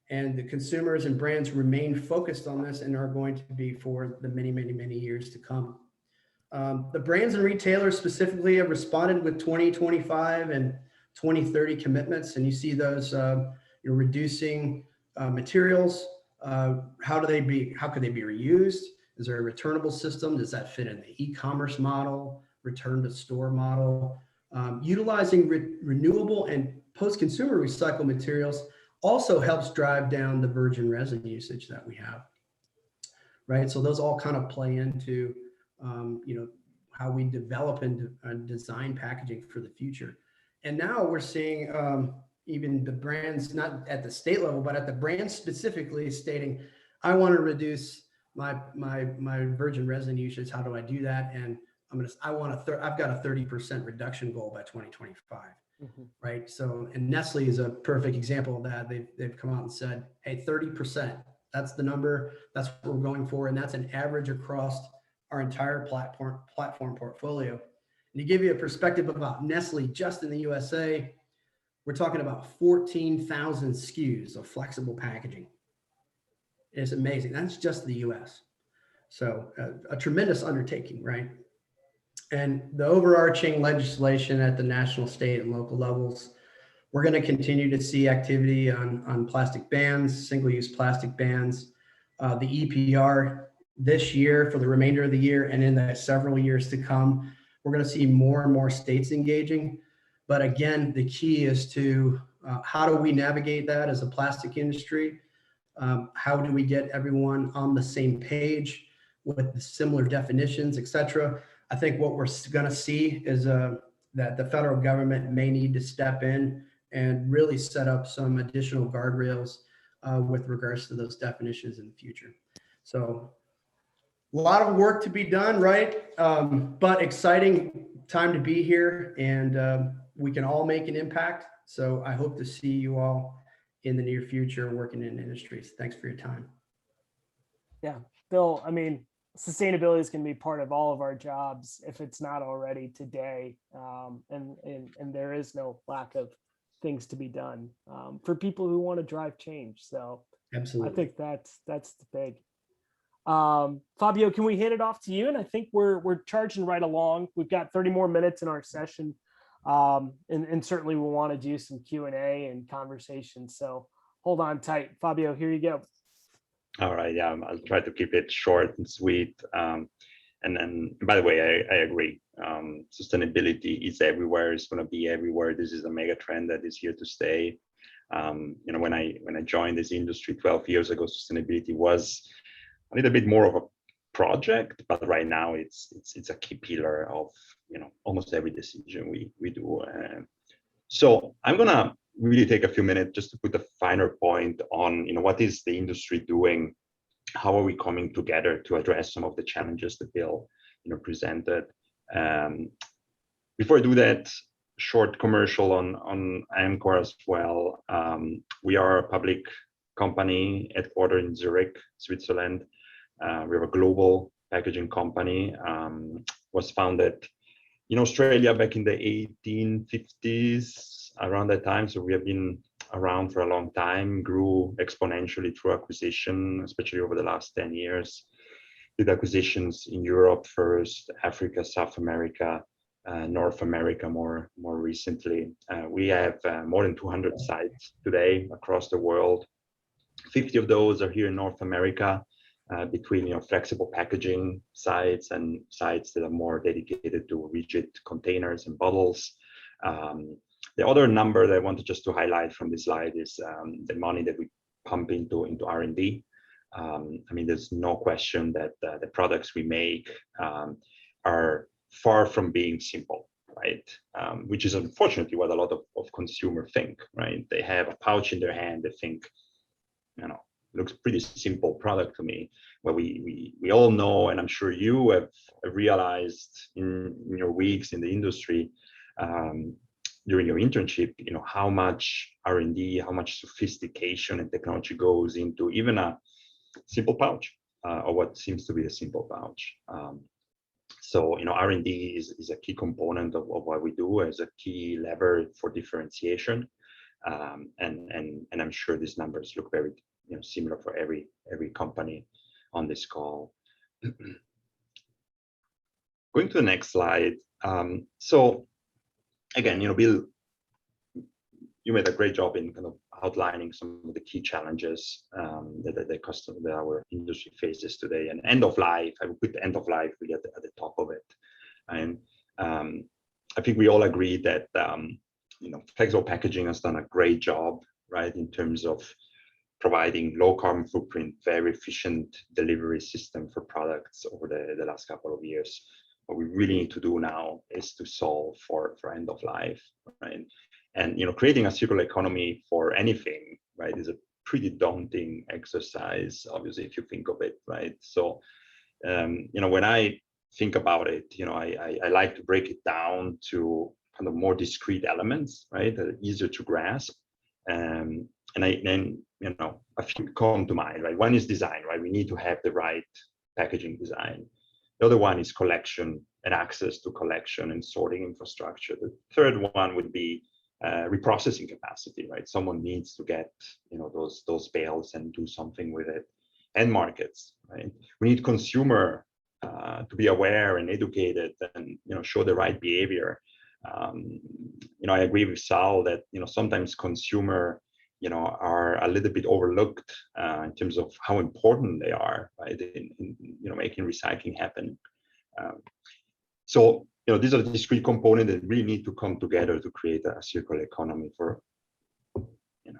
And the consumers and brands remain focused on this and are going to be for the many, many, many years to come. The brands and retailers specifically have responded with 2025 and 2030 commitments, and you see those you're reducing materials. How could they be reused? Is there a returnable system? Does that fit in the e-commerce model, return to store model? Utilizing renewable and post-consumer recycled materials also helps drive down the virgin resin usage that we have, right? So those all kind of play into how we develop and design packaging for the future. And now we're seeing even the brands, not at the state level, but at the brand specifically stating, I want to reduce my virgin resin usage. How do I do that? And I've got a 30% reduction goal by 2025, right? So, and Nestle is a perfect example of that. They've come out and said, hey, 30%, that's the number, that's what we're going for. And that's an average across our entire platform portfolio. And to give you a perspective about Nestle, just in the USA, we're talking about 14,000 SKUs of flexible packaging. It's amazing. That's just the US. So a tremendous undertaking, right? And the overarching legislation at the national, state, and local levels, we're going to continue to see activity on plastic bans, single-use plastic bans, the EPR this year for the remainder of the year, and in the several years to come, we're going to see more and more states engaging. But again, the key is to how do we navigate that as a plastic industry? How do we get everyone on the same page with the similar definitions, et cetera? I think what we're going to see is that the federal government may need to step in and really set up some additional guardrails with regards to those definitions in the future. So a lot of work to be done, right? But exciting time to be here, and we can all make an impact. So I hope to see you all in the near future working in industries. Thanks for your time. Yeah, Bill, I mean, sustainability is going to be part of all of our jobs if it's not already today. And there is no lack of things to be done for people who want to drive change. So absolutely, I think that's the big. Fabio, can we hit it off to you? And I think we're charging right along. We've got 30 more minutes in our session. And certainly we'll want to do some Q&A and conversation. So hold on tight. Fabio, here you go. All right, yeah, I'll try to keep it short and sweet. And then, by the way, I agree. Sustainability is everywhere. It's going to be everywhere. This is a mega trend that is here to stay. When I joined this industry 12 years ago, sustainability was a little bit more of a project, but right now it's a key pillar of almost every decision we do. So I'm gonna really take a few minutes just to put a finer point on what is the industry doing, how are we coming together to address some of the challenges that Bill presented. Before I do that, short commercial on Amcor as well. We are a public company headquartered in Zurich, Switzerland. We have a global packaging company, was founded in Australia back in the 1850s, around that time. So we have been around for a long time, grew exponentially through acquisition, especially over the last 10 years. Did acquisitions in Europe first, Africa, South America, North America more recently. We have more than 200 sites today across the world. 50 of those are here in North America, between flexible packaging sites and sites that are more dedicated to rigid containers and bottles. The other number that I wanted just to highlight from this slide is the money that we pump into R&D. I mean, there's no question that the products we make are far from being simple, right? Which is unfortunately what a lot of consumers think, right? They have a pouch in their hand, they think, looks pretty simple product to me. Well, we all know, and I'm sure you have realized in your weeks in the industry, during your internship, how much R&D, how much sophistication and technology goes into even a simple pouch, or what seems to be a simple pouch. So R&D is a key component of what we do, as a key lever for differentiation. And I'm sure these numbers look very similar for every company on this call. Going to the next slide. So again, Bill, you made a great job in kind of outlining some of the key challenges that our industry faces today. And end of life, I would put the end of life really at the top of it. And I think we all agree that flexible packaging has done a great job, right, in terms of providing low carbon footprint, very efficient delivery system for products over the last couple of years. What we really need to do now is to solve for end of life, right? And creating a circular economy for anything, right, is a pretty daunting exercise, obviously, if you think of it, right? So, when I think about it, I like to break it down to kind of more discrete elements, right, that are easier to grasp. And then a few come to mind, right? One is design, right? We need to have the right packaging design. The other one is collection and access to collection and sorting infrastructure. The third one would be reprocessing capacity, right? Someone needs to get those bales and do something with it. And markets, right? We need consumer to be aware and educated and show the right behavior. I agree with Sal that sometimes consumer are a little bit overlooked in terms of how important they are, right, in making recycling happen. So these are the discrete components that really need to come together to create a circular economy for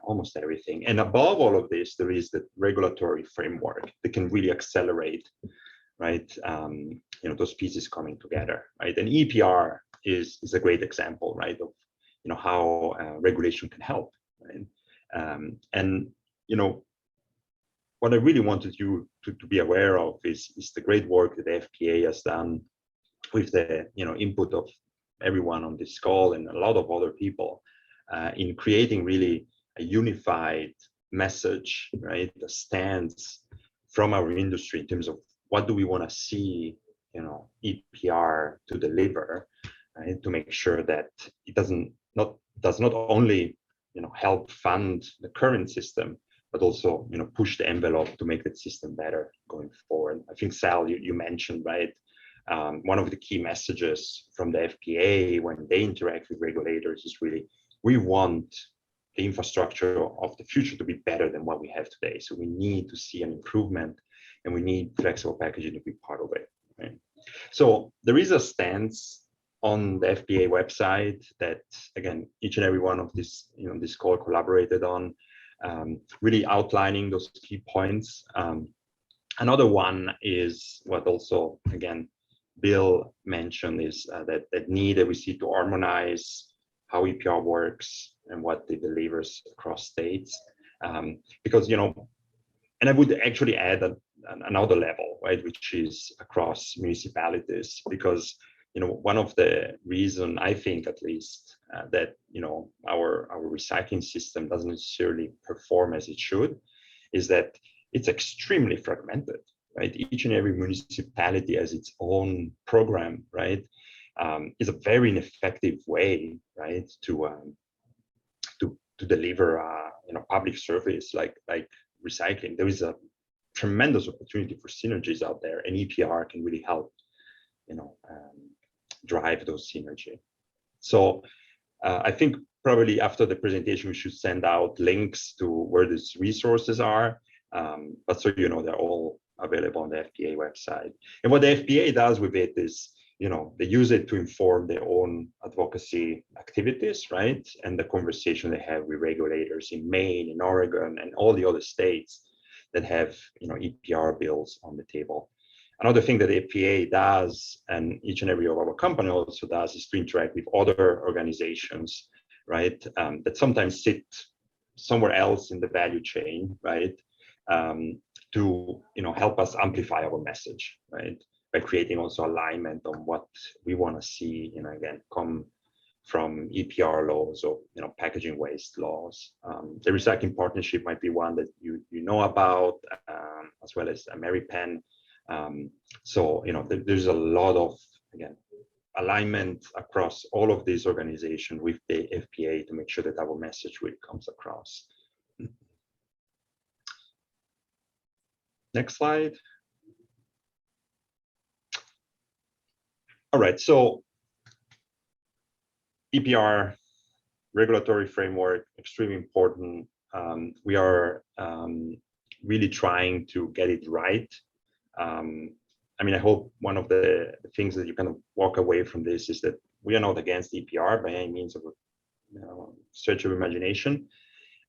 almost everything. And above all of this, there is the regulatory framework that can really accelerate, right, those pieces coming together, right? And EPR is a great example, right, of how regulation can help, right? And what I really wanted you to be aware of is the great work that the FPA has done with the input of everyone on this call and a lot of other people in creating really a unified message, right, a stance from our industry in terms of what do we want to see EPR to deliver, right, to make sure that it does not only help fund the current system, but also push the envelope to make that system better going forward. I think Sal, you mentioned, right, one of the key messages from the FPA when they interact with regulators is really, we want the infrastructure of the future to be better than what we have today. So we need to see an improvement, and we need flexible packaging to be part of it, right? So there is a stance on the FPA website that, again, each and every one of this, this call collaborated on, really outlining those key points. Another one is what also, again, Bill mentioned is that need that we see to harmonize how EPR works and what it delivers across states. Because, and I would actually add another level, right, which is across municipalities, because one of the reason I think, at least, that our recycling system doesn't necessarily perform as it should, is that it's extremely fragmented, right? Each and every municipality has its own program, right? Is a very ineffective way, right, to deliver public service like recycling. There is a tremendous opportunity for synergies out there, and EPR can really help drive those synergy. So I think probably after the presentation we should send out links to where these resources are, but so they're all available on the FPA website. And what the FPA does with it is they use it to inform their own advocacy activities, right? And the conversation they have with regulators in Maine, in Oregon, and all the other states that have EPR bills on the table. Another thing that the FPA does, and each and every of our company also does, is to interact with other organizations, right? That sometimes sit somewhere else in the value chain, right? To help us amplify our message, right? By creating also alignment on what we want to see, again, come from EPR laws or packaging waste laws. The recycling partnership might be one that you know about, as well as AmeriPen. So there's a lot of, again, alignment across all of these organizations with the FPA to make sure that our message really comes across. Next slide. All right, so EPR regulatory framework, extremely important. We are really trying to get it right. I hope one of the things that you kind of walk away from this is that we are not against EPR by any means of a stretch of imagination,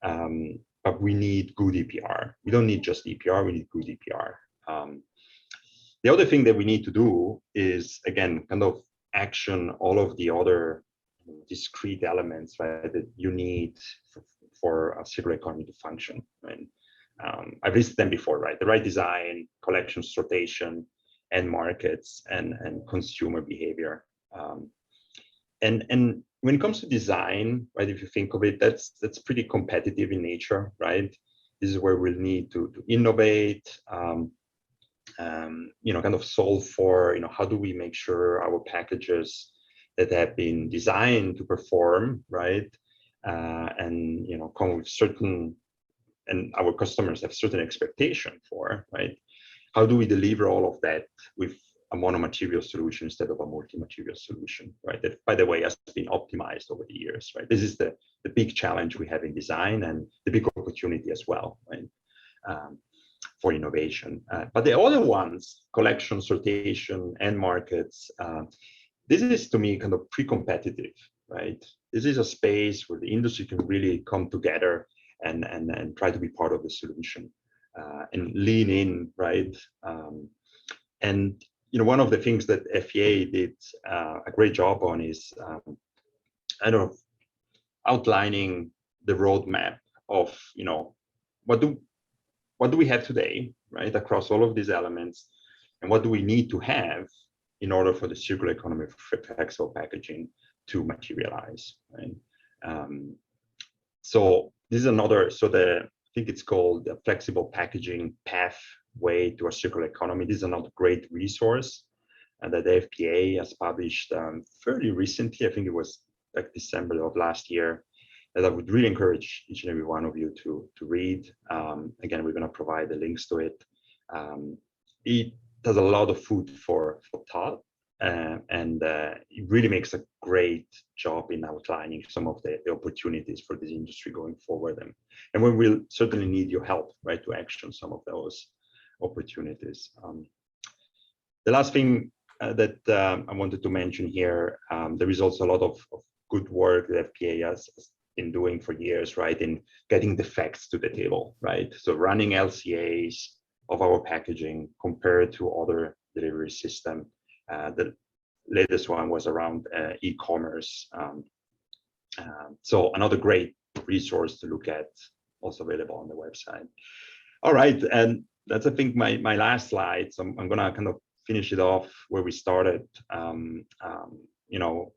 but we need good EPR. We don't need just EPR, we need good EPR. The other thing that we need to do is, again, kind of action all of the other discrete elements, right, that you need for a circular economy to function. Right? I've listed them before, right? The right design, collection, sortation, end markets, and consumer behavior. And when it comes to design, right, if you think of it, that's pretty competitive in nature, right? This is where we'll need to innovate, kind of solve for, how do we make sure our packages that have been designed to perform, right? And, come with certain, and our customers have certain expectation for, right? How do we deliver all of that with a monomaterial solution instead of a multi-material solution, right? That, by the way, has been optimized over the years, right? This is the big challenge we have in design and the big opportunity as well, right? For innovation. But the other ones, collection, sortation, end markets, this is to me kind of pre-competitive, right? This is a space where the industry can really come together and try to be part of the solution and lean in, right? And one of the things that FPA did a great job on is outlining the roadmap of what do we have today, right, across all of these elements, and what do we need to have in order for the circular economy for flexible packaging to materialize, right? So this is another, I think it's called the Flexible Packaging Pathway to a Circular Economy. This is another great resource that the FPA has published fairly recently. I think it was like December of last year, that I would really encourage each and every one of you to read. Again, we're going to provide the links to it. It does a lot of food for thought, and it really makes a great job in outlining some of the opportunities for this industry going forward. And we will certainly need your help, right, to action some of those opportunities. The last thing that I wanted to mention here, there is also a lot of good work that FPA has been doing for years, right, in getting the facts to the table, right? So running LCAs of our packaging compared to other delivery system. The latest one was around e-commerce. So another great resource to look at, also available on the website. All right, and that's, I think, my last slide. So I'm gonna kind of finish it off where we started.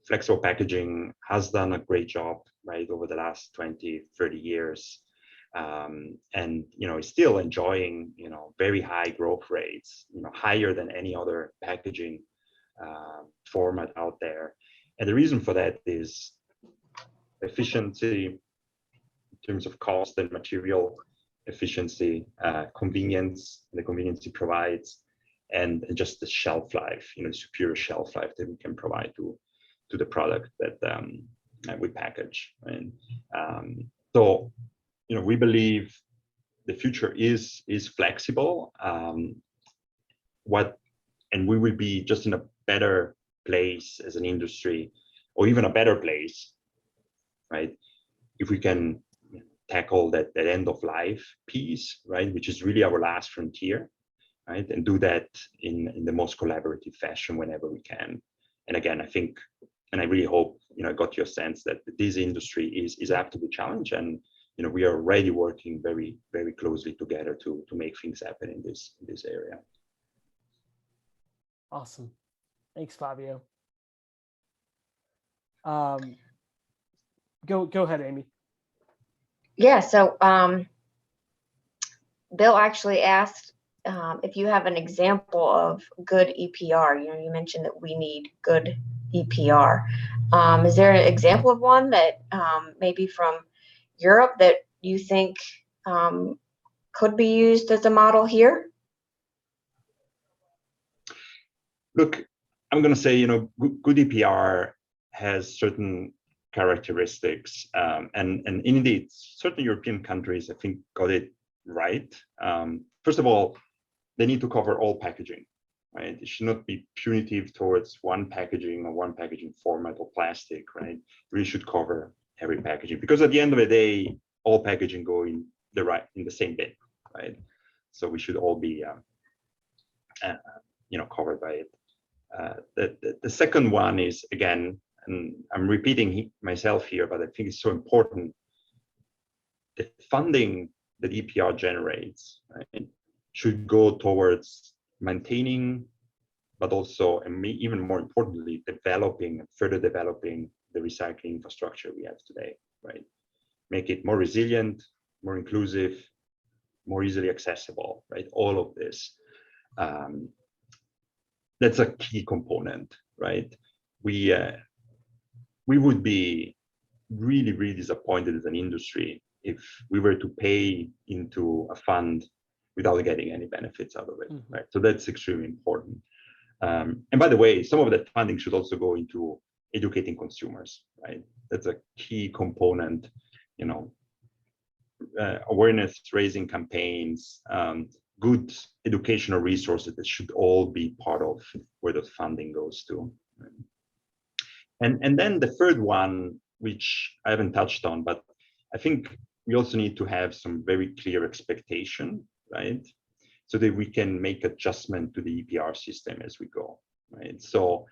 Flexible packaging has done a great job, right, over the last 20, 30 years. And is still enjoying very high growth rates, higher than any other packaging format out there. And the reason for that is efficiency, terms of cost and material efficiency, convenience, the convenience it provides, and just the shelf life, superior shelf life that we can provide to the product that we package. And so, we believe the future is flexible. And we will be just in a better place as an industry, or even a better place, right, if we can tackle that end of life piece, right, which is really our last frontier, right, and do that in the most collaborative fashion whenever we can. And again, I think, and I really hope, I got your sense that this industry is up to the challenge, and we are already working very, very closely together to make things happen in this area. Awesome. Thanks, Fabio. Go ahead, Amy. Yeah, so Bill actually asked if you have an example of good EPR. You mentioned that we need good EPR. Is there an example of one that maybe from Europe that you think could be used as a model here? Look, I'm going to say, good EPR has certain characteristics, and indeed, certain European countries, I think, got it right. First of all, they need to cover all packaging, right? It should not be punitive towards one packaging or one packaging format or plastic, right? It really should cover every packaging, because at the end of the day, all packaging go in the same bin, right? So we should all be, covered by it. The second one is, again, and I'm repeating myself here, but I think it's so important. The funding that EPR generates, right, should go towards maintaining, but also, and even more importantly, further developing the recycling infrastructure we have today, right? Make it more resilient, more inclusive, more easily accessible, right? All of this. That's a key component, right? We would be really, really disappointed as an industry if we were to pay into a fund without getting any benefits out of it, right? So that's extremely important. And by the way, some of that funding should also go into educating consumers, right? That's a key component, awareness raising campaigns, good educational resources that should all be part of where the funding goes to. And then the third one, which I haven't touched on, but I think we also need to have some very clear expectation, right? So that we can make adjustment to the EPR system as we go, right? So,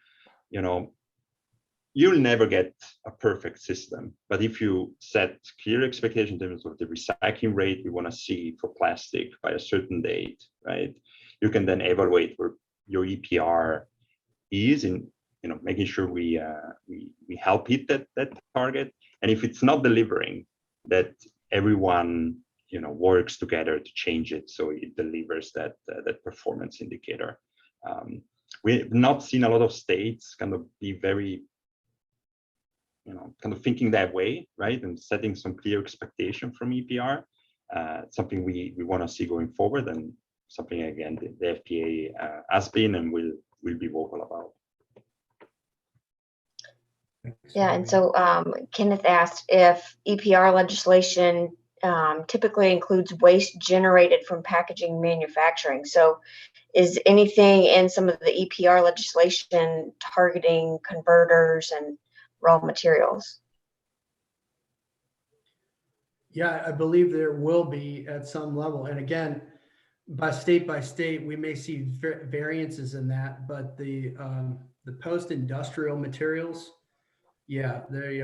you'll never get a perfect system, but if you set clear expectations in terms of the recycling rate we want to see for plastic by a certain date, right? You can then evaluate where your EPR is in, making sure we help hit that target. And if it's not delivering, that everyone works together to change it so it delivers that performance indicator. We've not seen a lot of states kind of be very kind of thinking that way, right? And setting some clear expectation from EPR, something we want to see going forward, and something, again, the FPA has been and will be vocal about. Yeah, and so Kenneth asked if EPR legislation typically includes waste generated from packaging manufacturing. So is anything in some of the EPR legislation targeting converters and raw materials? Yeah, I believe there will be at some level. And again, by state, we may see variances in that, but the post-industrial materials, yeah, they,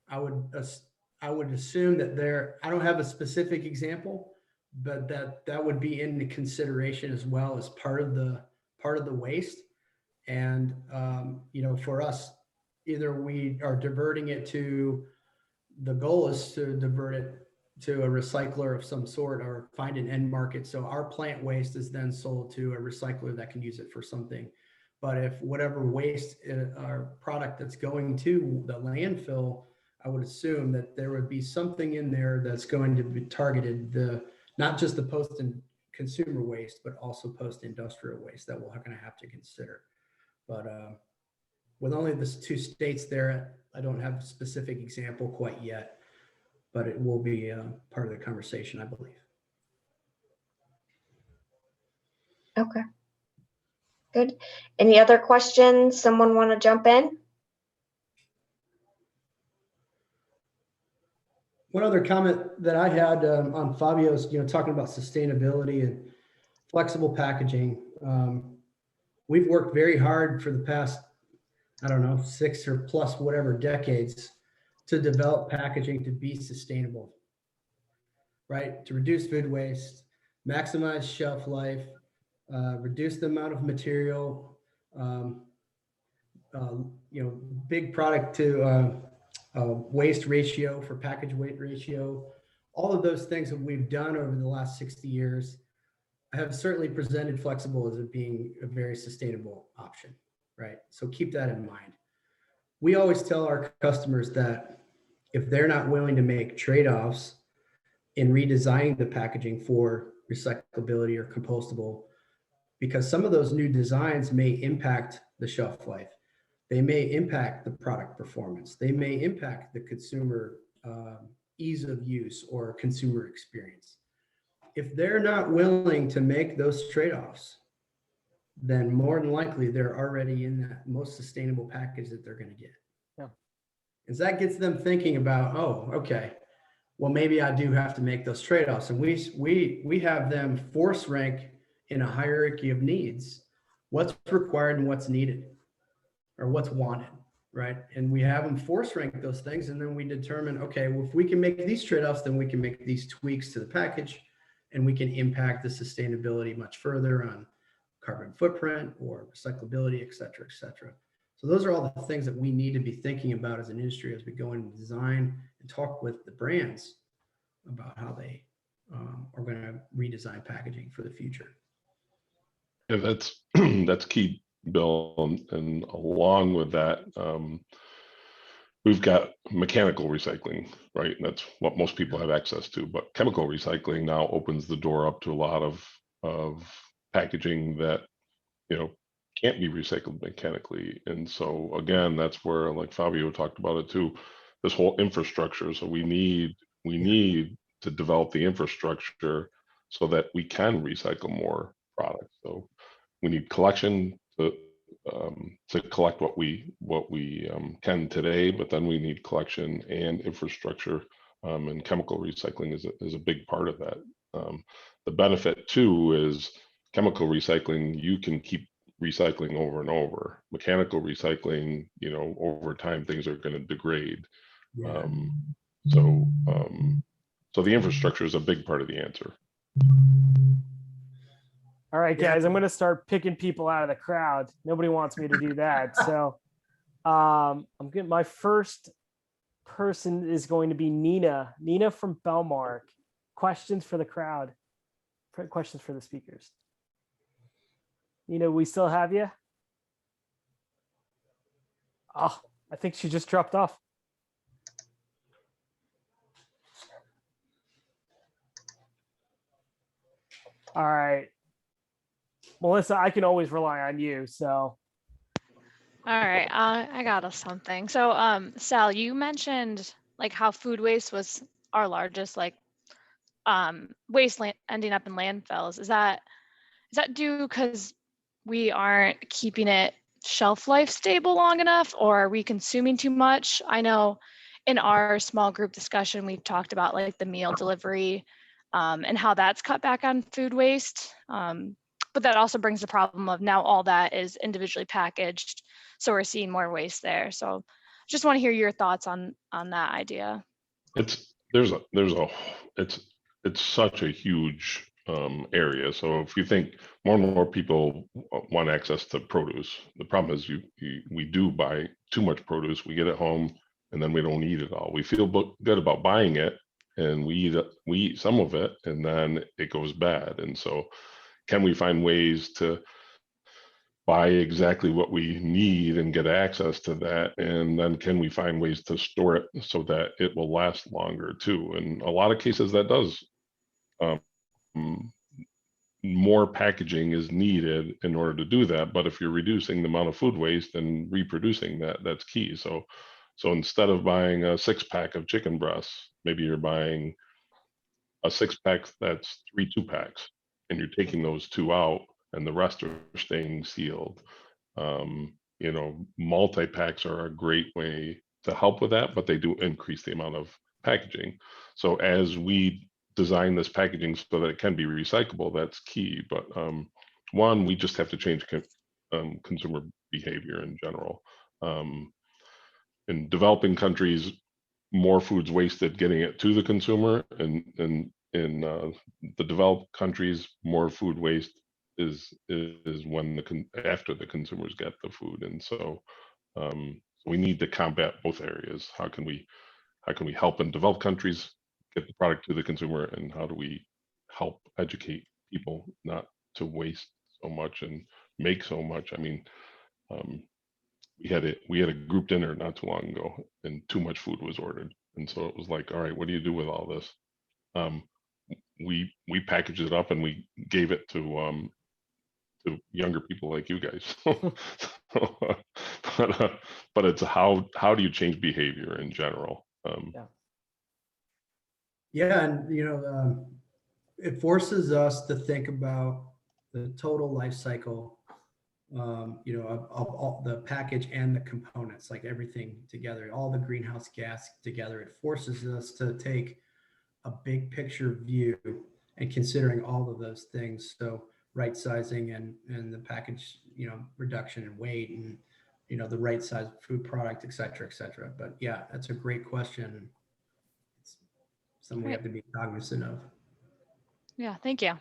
I would assume that I don't have a specific example, but that would be in the consideration as well as part of the waste. And for us, either we are diverting it to, the goal is to divert it to a recycler of some sort or find an end market. So our plant waste is then sold to a recycler that can use it for something. But if whatever waste or product that's going to the landfill, I would assume that there would be something in there that's going to be targeted, not just the post and consumer waste, but also post-industrial waste that we're going to have to consider. But with only the 2 states there, I don't have a specific example quite yet, but it will be part of the conversation, I believe. Okay. Good. Any other questions? Someone want to jump in? One other comment that I had on Fabio's, talking about sustainability and flexible packaging. We've worked very hard for the past, I don't know, 6 or plus whatever decades to develop packaging to be sustainable, right? To reduce food waste, maximize shelf life, reduce the amount of material, big product to waste ratio for package weight ratio. All of those things that we've done over the last 60 years have certainly presented flexible as it being a very sustainable option, right? So keep that in mind. We always tell our customers that if they're not willing to make trade-offs in redesigning the packaging for recyclability or compostable, because some of those new designs may impact the shelf life. They may impact the product performance. They may impact the consumer ease of use or consumer experience. If they're not willing to make those trade-offs, then more than likely they're already in that most sustainable package that they're going to get. Yeah. Because that gets them thinking about, oh, okay, well, maybe I do have to make those trade-offs. And we have them force rank in a hierarchy of needs, what's required and what's needed or what's wanted, right? And we have them force rank those things. And then we determine, okay, well, if we can make these trade-offs, then we can make these tweaks to the package and we can impact the sustainability much further on carbon footprint or recyclability, et cetera, et cetera. So those are all the things that we need to be thinking about as an industry as we go into design and talk with the brands about how they are going to redesign packaging for the future. Yeah, that's key, Bill. And along with that, we've got mechanical recycling, right? And that's what most people have access to. But chemical recycling now opens the door up to a lot of packaging that can't be recycled mechanically. And so again, that's where, like Fabio talked about it too, this whole infrastructure. So we need to develop the infrastructure so that we can recycle more products. So we need collection to collect what we can today, but then we need collection and infrastructure, and chemical recycling is a big part of that. The benefit too is chemical recycling, you can keep recycling over and over. Mechanical recycling, over time things are going to degrade. Yeah. So the infrastructure is a big part of the answer. All right, guys, I'm going to start picking people out of the crowd. Nobody wants me to do that. So I'm getting my first person is going to be Nina. Nina from Belmark. Questions for the crowd. Questions for the speakers. Nina, we still have you? Oh, I think she just dropped off. All right. Melissa, I can always rely on you, so. All right, I got us something. So, Sal, you mentioned like how food waste was our largest waste ending up in landfills. Is that due because we aren't keeping it shelf life stable long enough, or are we consuming too much? I know in our small group discussion, we've talked about like the meal delivery and how that's cut back on food waste. But that also brings the problem of now all that is individually packaged. So we're seeing more waste there. So just want to hear your thoughts on that idea. It's such a huge area. So if you think more and more people want access to produce, the problem is we do buy too much produce. We get it home and then we don't eat it all. We feel good about buying it and we eat some of it and then it goes bad. And so can we find ways to buy exactly what we need and get access to that, and then can we find ways to store it so that it will last longer too? In a lot of cases that does. Um, more packaging is needed in order to do that, but if you're reducing the amount of food waste and reproducing that, that's key. So instead of buying a 6-pack of chicken breasts, maybe you're buying a 6-pack that's 3 2-packs, and you're taking those 2 out and the rest are staying sealed. You know, multi-packs are a great way to help with that, but they do increase the amount of packaging. So as we design this packaging so that it can be recyclable, that's key. But one, we just have to change consumer behavior in general. In developing countries, more food's wasted getting it to the consumer, and in the developed countries, more food waste is when after the consumers get the food. And so we need to combat both areas. How can we help in developed countries get the product to the consumer, and how do we help educate people not to waste so much and make so much? I mean, we had a group dinner not too long ago, and too much food was ordered, and so it was like, all right, what do you do with all this? We packaged it up and we gave it to younger people like you guys. But it's how do you change behavior in general? Yeah, and you know, it forces us to think about the total life cycle, you know, of all the package and the components, like everything together, all the greenhouse gas together. It forces us to take a big picture view and considering all of those things. So right sizing and the package, you know, reduction in weight, and you know, the right size food product, et cetera, et cetera. But yeah, that's a great question. It's something we have to be cognizant of. Yeah, thank you.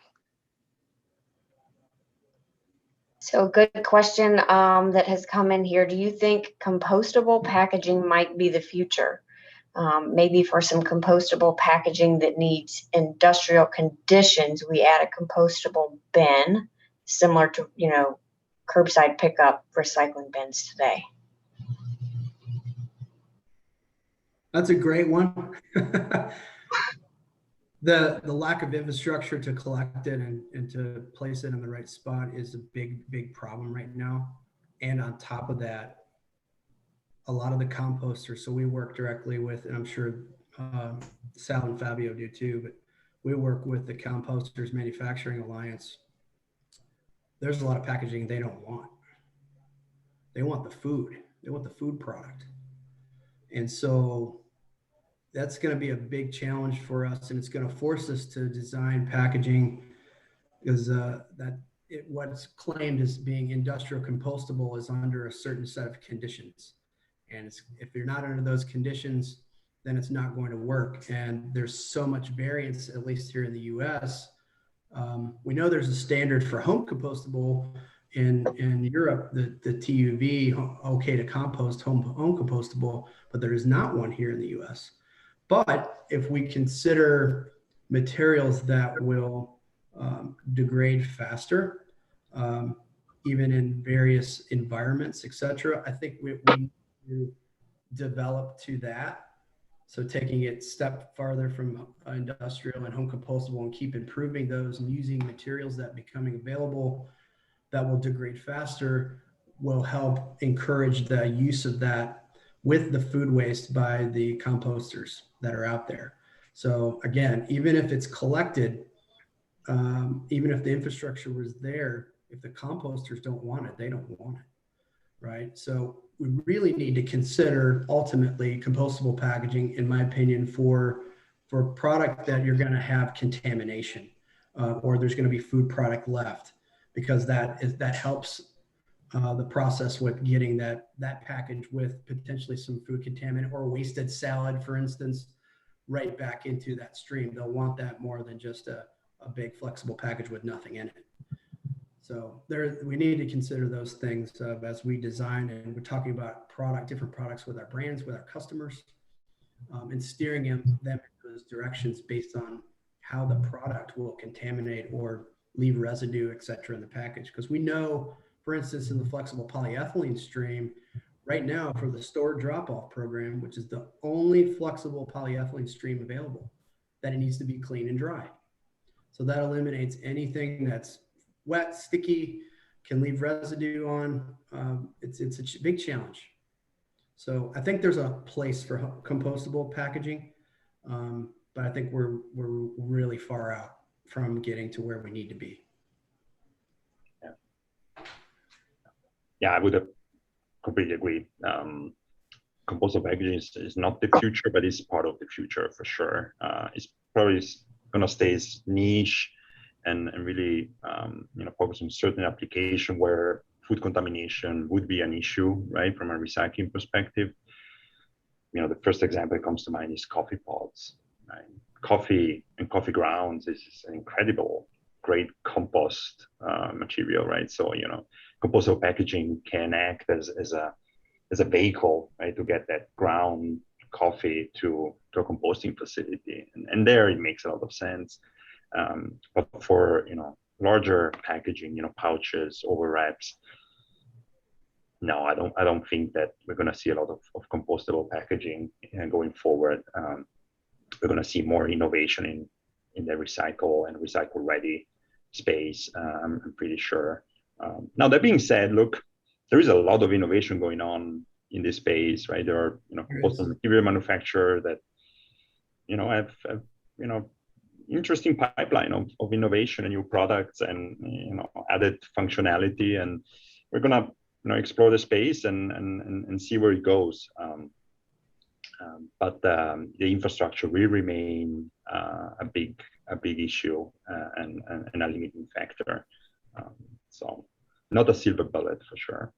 So good question that has come in here. Do you think compostable packaging might be the future? Maybe for some compostable packaging that needs industrial conditions, we add a compostable bin, similar to, you know, curbside pickup recycling bins today. That's a great one. The lack of infrastructure to collect it and to place it in the right spot is a big problem right now. And on top of that, a lot of the composters, so we work directly with, and I'm sure Sal and Fabio do too, but we work with the Composters Manufacturing Alliance. There's a lot of packaging they don't want. They want the food. They want the food product. And so that's going to be a big challenge for us, and it's going to force us to design packaging, because what's claimed as being industrial compostable is under a certain set of conditions. And if you're not under those conditions, then it's not going to work. And there's so much variance, at least here in the US. We know there's a standard for home compostable in Europe, the TUV, okay to compost, home compostable, but there is not one here in the US. But if we consider materials that will degrade faster, even in various environments, et cetera, I think we to develop to that. So taking it a step farther from industrial and home compostable, and keep improving those and using materials that becoming available that will degrade faster will help encourage the use of that with the food waste by the composters that are out there. So again, even if it's collected, even if the infrastructure was there, if the composters don't want it, they don't want it, right? So we really need to consider ultimately compostable packaging, in my opinion, for product that you're going to have contamination or there's going to be food product left, because that helps the process with getting that package with potentially some food contaminant or wasted salad, for instance, right back into that stream. They'll want that more than just a big flexible package with nothing in it. So we need to consider those things as we design, and we're talking about different products with our brands, with our customers, and steering them in those directions based on how the product will contaminate or leave residue, et cetera, in the package. Because we know for instance, in the flexible polyethylene stream, right now for the store drop-off program, which is the only flexible polyethylene stream available, that it needs to be clean and dry. So that eliminates anything that's wet, sticky, can leave residue on. It's a big challenge. So I think there's a place for compostable packaging, but I think we're really far out from getting to where we need to be. Yeah, I would completely agree. Compostable packaging is not the future, but it's part of the future for sure. It's probably going to stay niche and really focus on certain application where food contamination would be an issue, right? From a recycling perspective. The first example that comes to mind is coffee pods. Right? Coffee and coffee grounds is an incredible, great compost material, right? So, compostable packaging can act as a vehicle, right, to get that ground coffee to a composting facility, and there it makes a lot of sense. But for larger packaging, pouches, over wraps, no, I don't think that we're going to see a lot of compostable packaging going forward. We're going to see more innovation in the recycle and recycle ready space. I'm pretty sure. Now that being said, look, there is a lot of innovation going on in this space, right? There are compostable material manufacturers that have interesting pipeline of innovation and new products and added functionality, and we're gonna explore the space and see where it goes. But the infrastructure will remain a big issue and a limiting factor. So not a silver bullet for sure.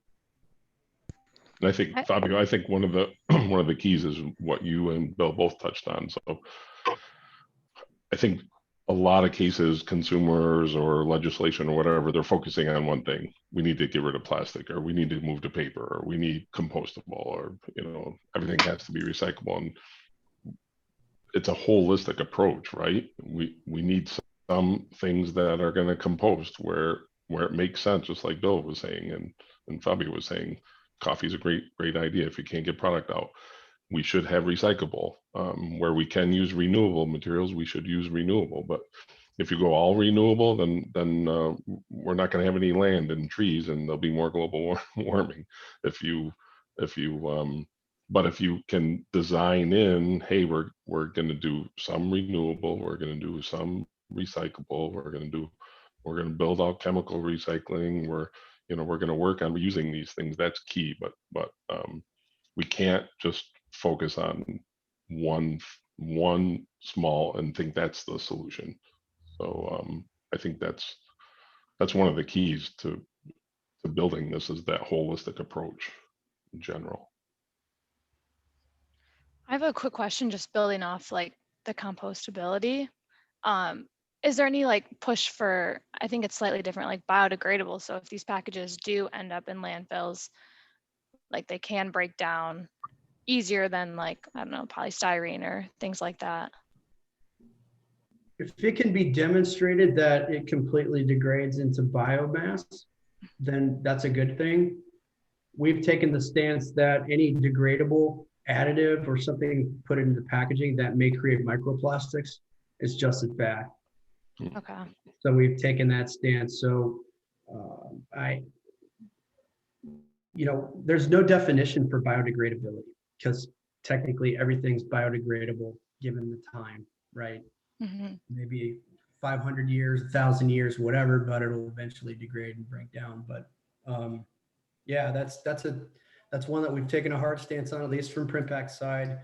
And I think, Fabio, one of the keys is what you and Bill both touched on. So I think a lot of cases, consumers or legislation or whatever, they're focusing on one thing. We need to get rid of plastic, or we need to move to paper, or we need compostable, or everything has to be recyclable. And it's a holistic approach, right? We need some things that are going to compost where it makes sense, just like Bill was saying and Fabio was saying. Coffee is a great idea. If you can't get product out, we should have recyclable. Where we can use renewable materials, we should use renewable. But if you go all renewable, then we're not going to have any land and trees, and there'll be more global warming. But if you can design in, hey, we're going to do some renewable, we're going to do some recyclable, we're going to build out chemical recycling, we're going to work on reusing these things. That's key. But we can't just focus on one small and think that's the solution. So I think that's one of the keys to building this, is that holistic approach in general. I have a quick question, just building off like the compostability. Is there any push for, I think it's slightly different, like biodegradable? So if these packages do end up in landfills, they can break down easier than I don't know, polystyrene or things like that. If it can be demonstrated that it completely degrades into biomass, then that's a good thing. We've taken the stance that any degradable additive or something put into packaging that may create microplastics is just as bad. Okay. So we've taken that stance. So there's no definition for biodegradability, because technically everything's biodegradable given the time, right? Mm-hmm. Maybe 500 years, 1,000 years, whatever, but it'll eventually degrade and break down. But yeah, that's one that we've taken a hard stance on, at least from Printback's side.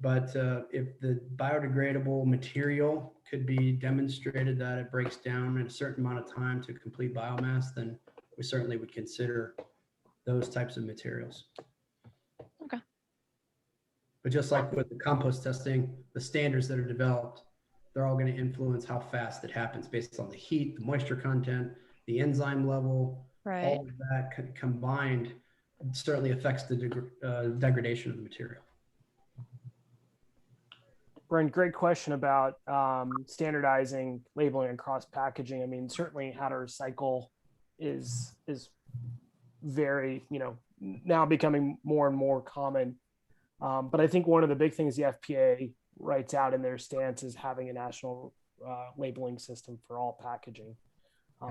But if the biodegradable material could be demonstrated that it breaks down in a certain amount of time to complete biomass, then we certainly would consider those types of materials. Okay. But just like with the compost testing, the standards that are developed, they're all going to influence how fast it happens based on the heat, the moisture content, the enzyme level, right. All of that combined certainly affects the degradation of the material. Brent, great question about standardizing labeling across packaging. I mean, certainly how to recycle is very, now becoming more and more common. But I think one of the big things the FPA writes out in their stance is having a national labeling system for all packaging,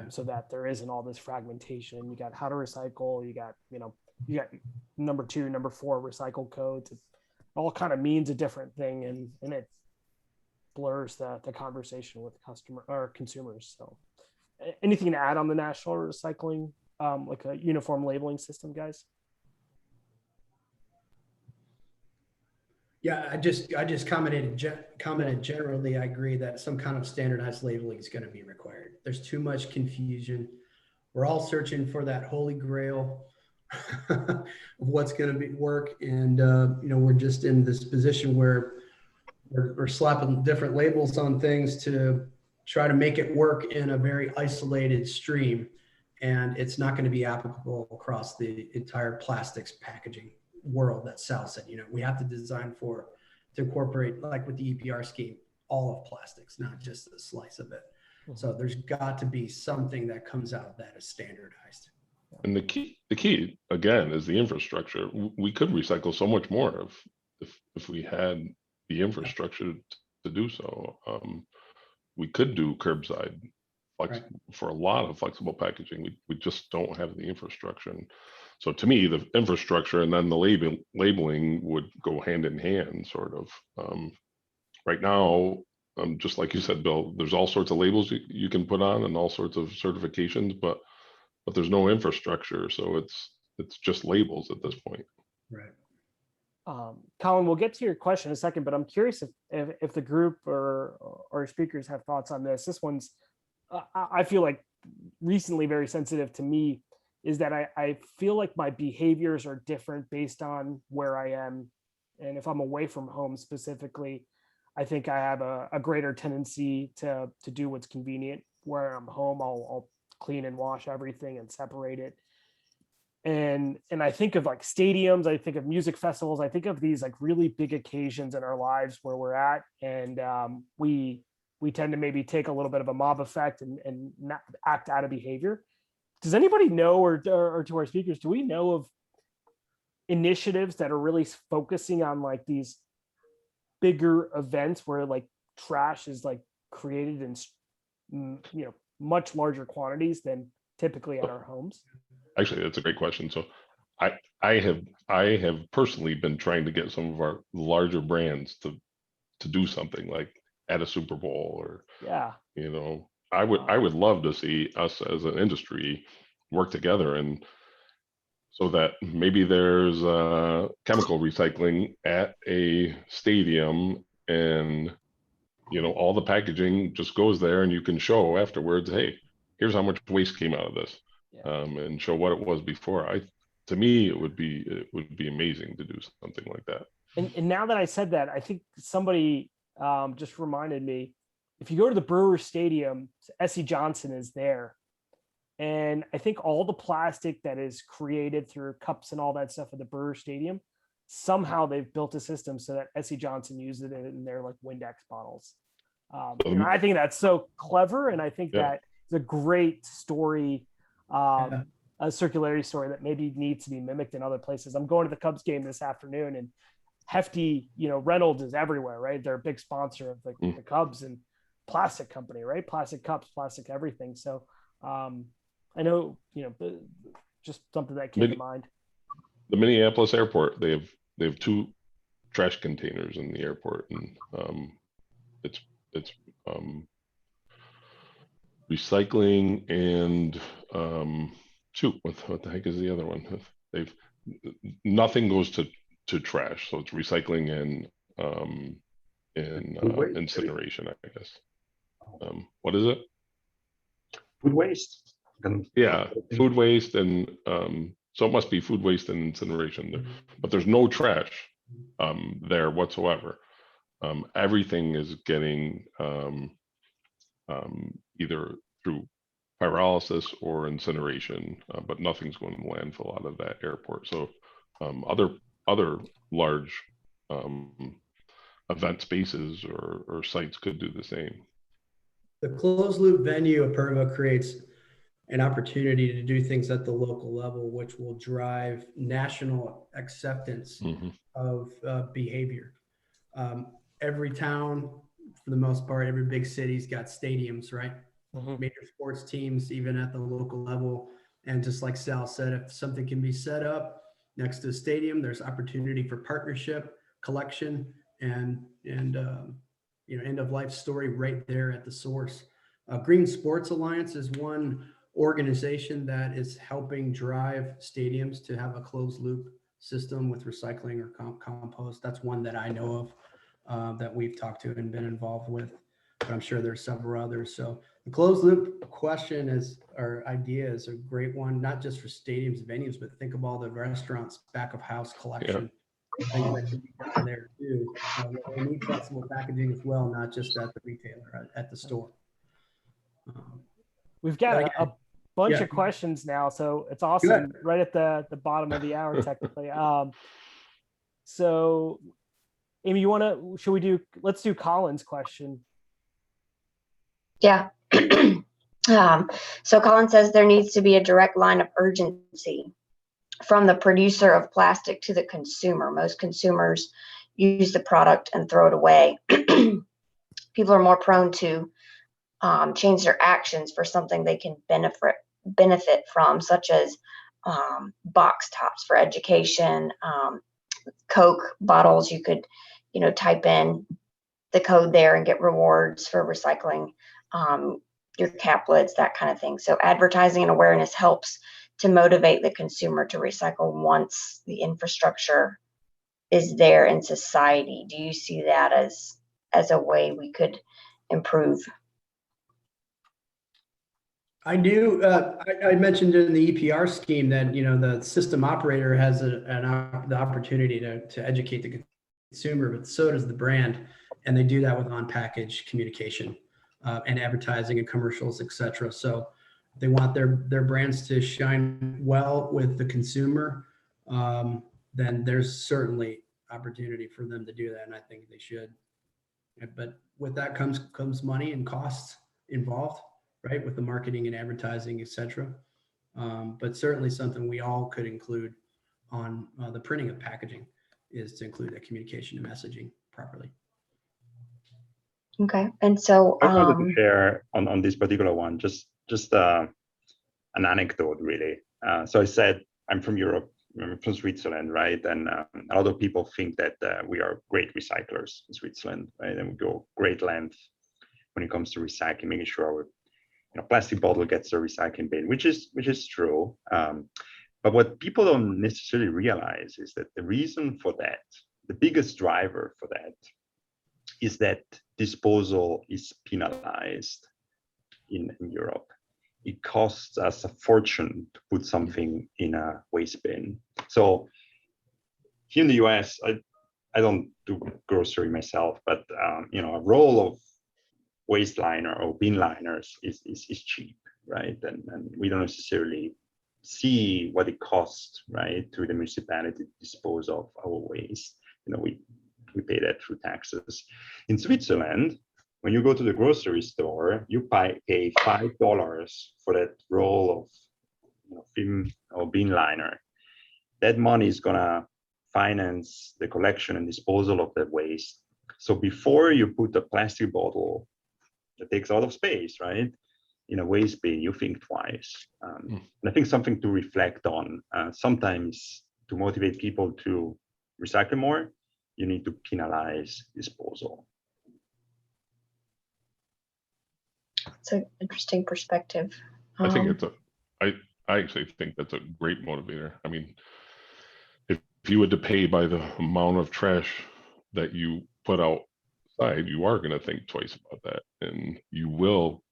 so that there isn't all this fragmentation. You got how to recycle, you got number 2, number 4 recycle codes. It all kind of means a different thing, and it blurs the conversation with customer or consumers. So anything to add on the national recycling, like a uniform labeling system, guys? Yeah, I just commented generally. I agree that some kind of standardized labeling is going to be required. There's too much confusion. We're all searching for that holy grail of what's going to work, and we're just in this position where we're slapping different labels on things to try to make it work in a very isolated stream, and it's not going to be applicable across the entire plastics packaging world that Sal said. We have to design to incorporate, like with the EPR scheme, all of plastics, not just a slice of it. Mm-hmm. So there's got to be something that comes out that is standardized. And the key again is the infrastructure. We could recycle so much more if we had the infrastructure to do so. We could do curbside for a lot of flexible packaging. We just don't have the infrastructure. And so to me, the infrastructure and then the labeling would go hand in hand, sort of. Right now, just like you said, Bill, there's all sorts of labels you can put on and all sorts of certifications, but there's no infrastructure. So it's just labels at this point. Right. Colin, we'll get to your question in a second, but I'm curious if the group or speakers have thoughts on this. This one's, I feel like, recently very sensitive to me, is that I feel like my behaviors are different based on where I am. And if I'm away from home specifically, I think I have a greater tendency to do what's convenient. Where I'm home, I'll clean and wash everything and separate it. And I think of like stadiums, I think of music festivals, I think of these like really big occasions in our lives where we're at, and we tend to maybe take a little bit of a mob effect and not act out of behavior. Does anybody know, or to our speakers, do we know of initiatives that are really focusing on like these bigger events where like trash is like created in much larger quantities than typically at our homes? Actually, that's a great question. So I have personally been trying to get some of our larger brands to do something like at a Super Bowl, or I would love to see us as an industry work together, and so that maybe there's chemical recycling at a stadium, and all the packaging just goes there, and you can show afterwards, hey, here's how much waste came out of this. And show what it was before. To me, it would be amazing to do something like that. And now that I said that, I think somebody just reminded me, if you go to the Brewers Stadium, S.C. Johnson is there. And I think all the plastic that is created through cups and all that stuff at the Brewers Stadium, somehow they've built a system so that S.C. Johnson uses it in their like Windex bottles. I think that's so clever, and I think that is a great story. A circularity story that maybe needs to be mimicked in other places. I'm going to the Cubs game this afternoon, and Hefty, Reynolds is everywhere, right? They're a big sponsor of the Cubs, and plastic company, right? Plastic cups, plastic everything. So I know, just something that came to mind. The Minneapolis airport, they have 2 trash containers in the airport, and it's recycling and what the heck is the other one? Nothing goes to trash, so it's recycling and incineration, I guess. What is it? Food waste. Yeah, food waste, and so it must be food waste and incineration. But there's no trash there whatsoever. Everything is getting either through pyrolysis or incineration, but nothing's going to landfill out of that airport. So other large event spaces or sites could do the same. The closed loop venue of Perva creates an opportunity to do things at the local level, which will drive national acceptance of behavior. Every town, for the most part, every big city's got stadiums, right? Major sports teams, even at the local level. And just like Sal said, if something can be set up next to the stadium, there's opportunity for partnership, collection, and end of life story right there at the source. Green Sports Alliance is one organization that is helping drive stadiums to have a closed loop system with recycling or compost. That's one that I know of that we've talked to and been involved with, but I'm sure there's several others. So the closed loop question or idea is a great one, not just for stadiums, venues, but think of all the restaurants, back of house collection, things that can be done there too. They need flexible packaging as well, not just at the retailer, at the store. We've got a bunch of questions now, so it's awesome. Right at the bottom of the hour, technically. So, Amy, let's do Colin's question. Yeah. So Colin says there needs to be a direct line of urgency from the producer of plastic to the consumer. Most consumers use the product and throw it away. People are more prone to change their actions for something they can benefit from, such as box tops for education, Coke bottles. You could, type in the code there and get rewards for recycling your cap lids, that kind of thing. So advertising and awareness helps to motivate the consumer to recycle once the infrastructure is there in society. Do you see that as a way we could improve? I do. I mentioned in the EPR scheme that the system operator has the opportunity to educate the consumer, but so does the brand, and they do that with on-package communication and advertising and commercials, etc. So they want their brands to shine well with the consumer. Then there's certainly opportunity for them to do that, and I think they should. But with that comes money and costs involved, right, with the marketing and advertising, etc. But certainly something we all could include on the printing of packaging is to include that communication and messaging properly. Okay, and so I wanted to share on this particular one, just an anecdote, really. So I said I'm from Europe, I'm from Switzerland, right? And a lot of people think that we are great recyclers in Switzerland, right? And we go great length when it comes to recycling, making sure our plastic bottle gets the recycling bin, which is true. But what people don't necessarily realize is that the reason for that, the biggest driver for that, is that disposal is penalized in Europe. It costs us a fortune to put something in a waste bin. So here in the US, I don't do grocery myself, but a roll of waste liner or bin liners is cheap, right? And we don't necessarily see what it costs, right, to the municipality to dispose of our waste. We pay that through taxes. In Switzerland, when you go to the grocery store, you pay $5 for that roll of film or bin liner. That money is gonna finance the collection and disposal of that waste. So before you put a plastic bottle that takes a lot of space, right, in a waste bin, you think twice. And I think something to reflect on. Sometimes to motivate people to recycle more, you need to penalize disposal. It's an interesting perspective. I think I actually think that's a great motivator. I mean, if you had to pay by the amount of trash that you put outside, you are going to think twice about that, and you will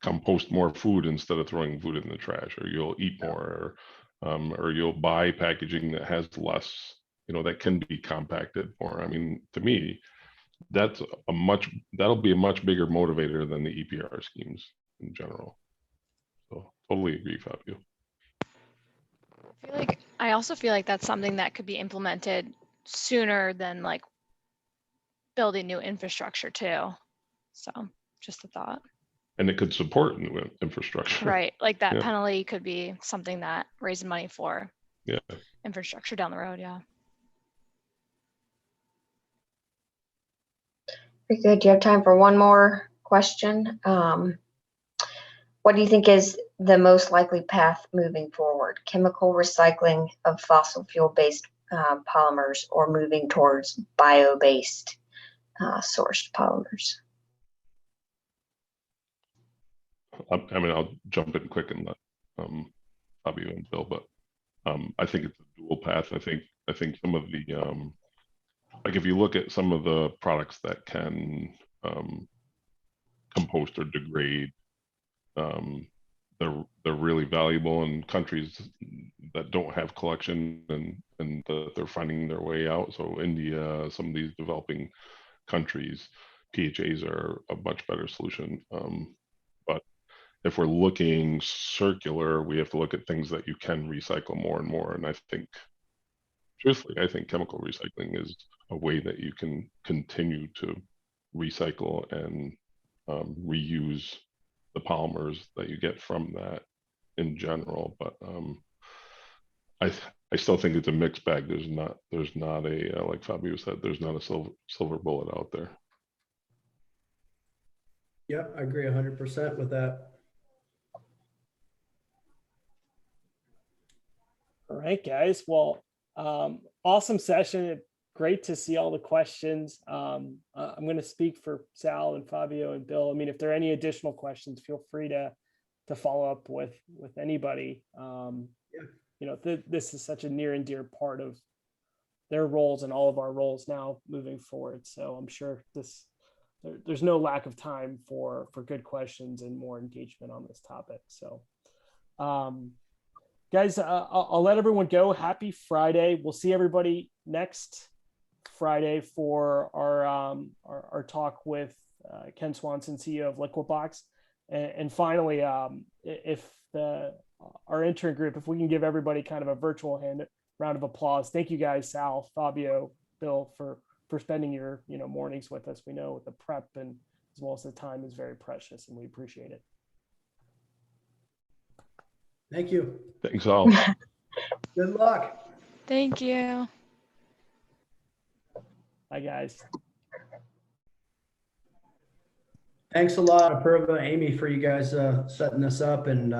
compost more food instead of throwing food in the trash, or you'll eat more, or you'll buy packaging that has less, that can be compacted more. I mean, to me, that'll be a much bigger motivator than the EPR schemes in general. So totally agree, Fabio. I also feel like that's something that could be implemented sooner than like building new infrastructure too. So just a thought. and it could support new infrastructure. Right. Like that Yeah. penalty could be something that raises money for Yeah. infrastructure down the road. Yeah. Very good. Do you have time for one more question? What do you think is the most likely path moving forward? Chemical recycling of fossil fuel-based polymers, or moving towards bio-based sourced polymers? I mean, I'll jump in quick and let Fabio and Bill, but I think it's a dual path. I think some of the like if you look at some of the products that can compost or degrade, they're really valuable in countries that don't have collection and they're finding their way out. So India, some of these developing countries, PHAs are a much better solution. But if we're looking circular, we have to look at things that you can recycle more and more. And I think, truthfully, I think chemical recycling is a way that you can continue to recycle and reuse the polymers that you get from that in general. But I still think it's a mixed bag. There's not a like Fabio said, there's not a silver bullet out there. Yep, I agree 100% with that. All right, guys. Well, awesome session. Great to see all the questions. I'm going to speak for Sal and Fabio and Bill. I mean, if there are any additional questions, feel free to follow up with anybody. You know, this is such a near and dear part of their roles and all of our roles now moving forward. So I'm sure there's no lack of time for good questions and more engagement on this topic. So, guys, I'll let everyone go. Happy Friday. We'll see everybody next Friday for our talk with Ken Swanson, CEO of Liquibox. And finally, if our intern group, if we can give everybody kind of a virtual round of applause. Thank you guys, Sal, Fabio, Bill, for spending your mornings with us. We know the prep and as well as the time is very precious, and we appreciate it. Thank you. Thanks all. Good luck. Thank you. Bye, guys. Thanks a lot, Apurva, Amy, for you guys setting this up and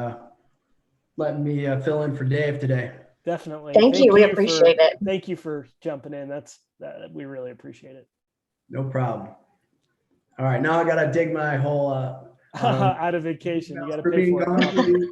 letting me fill in for Dave today. Definitely. Thank you. We appreciate it. Thank you for jumping in. We really appreciate it. No problem. All right, now I got to dig my whole out of vacation. You got to pay for it.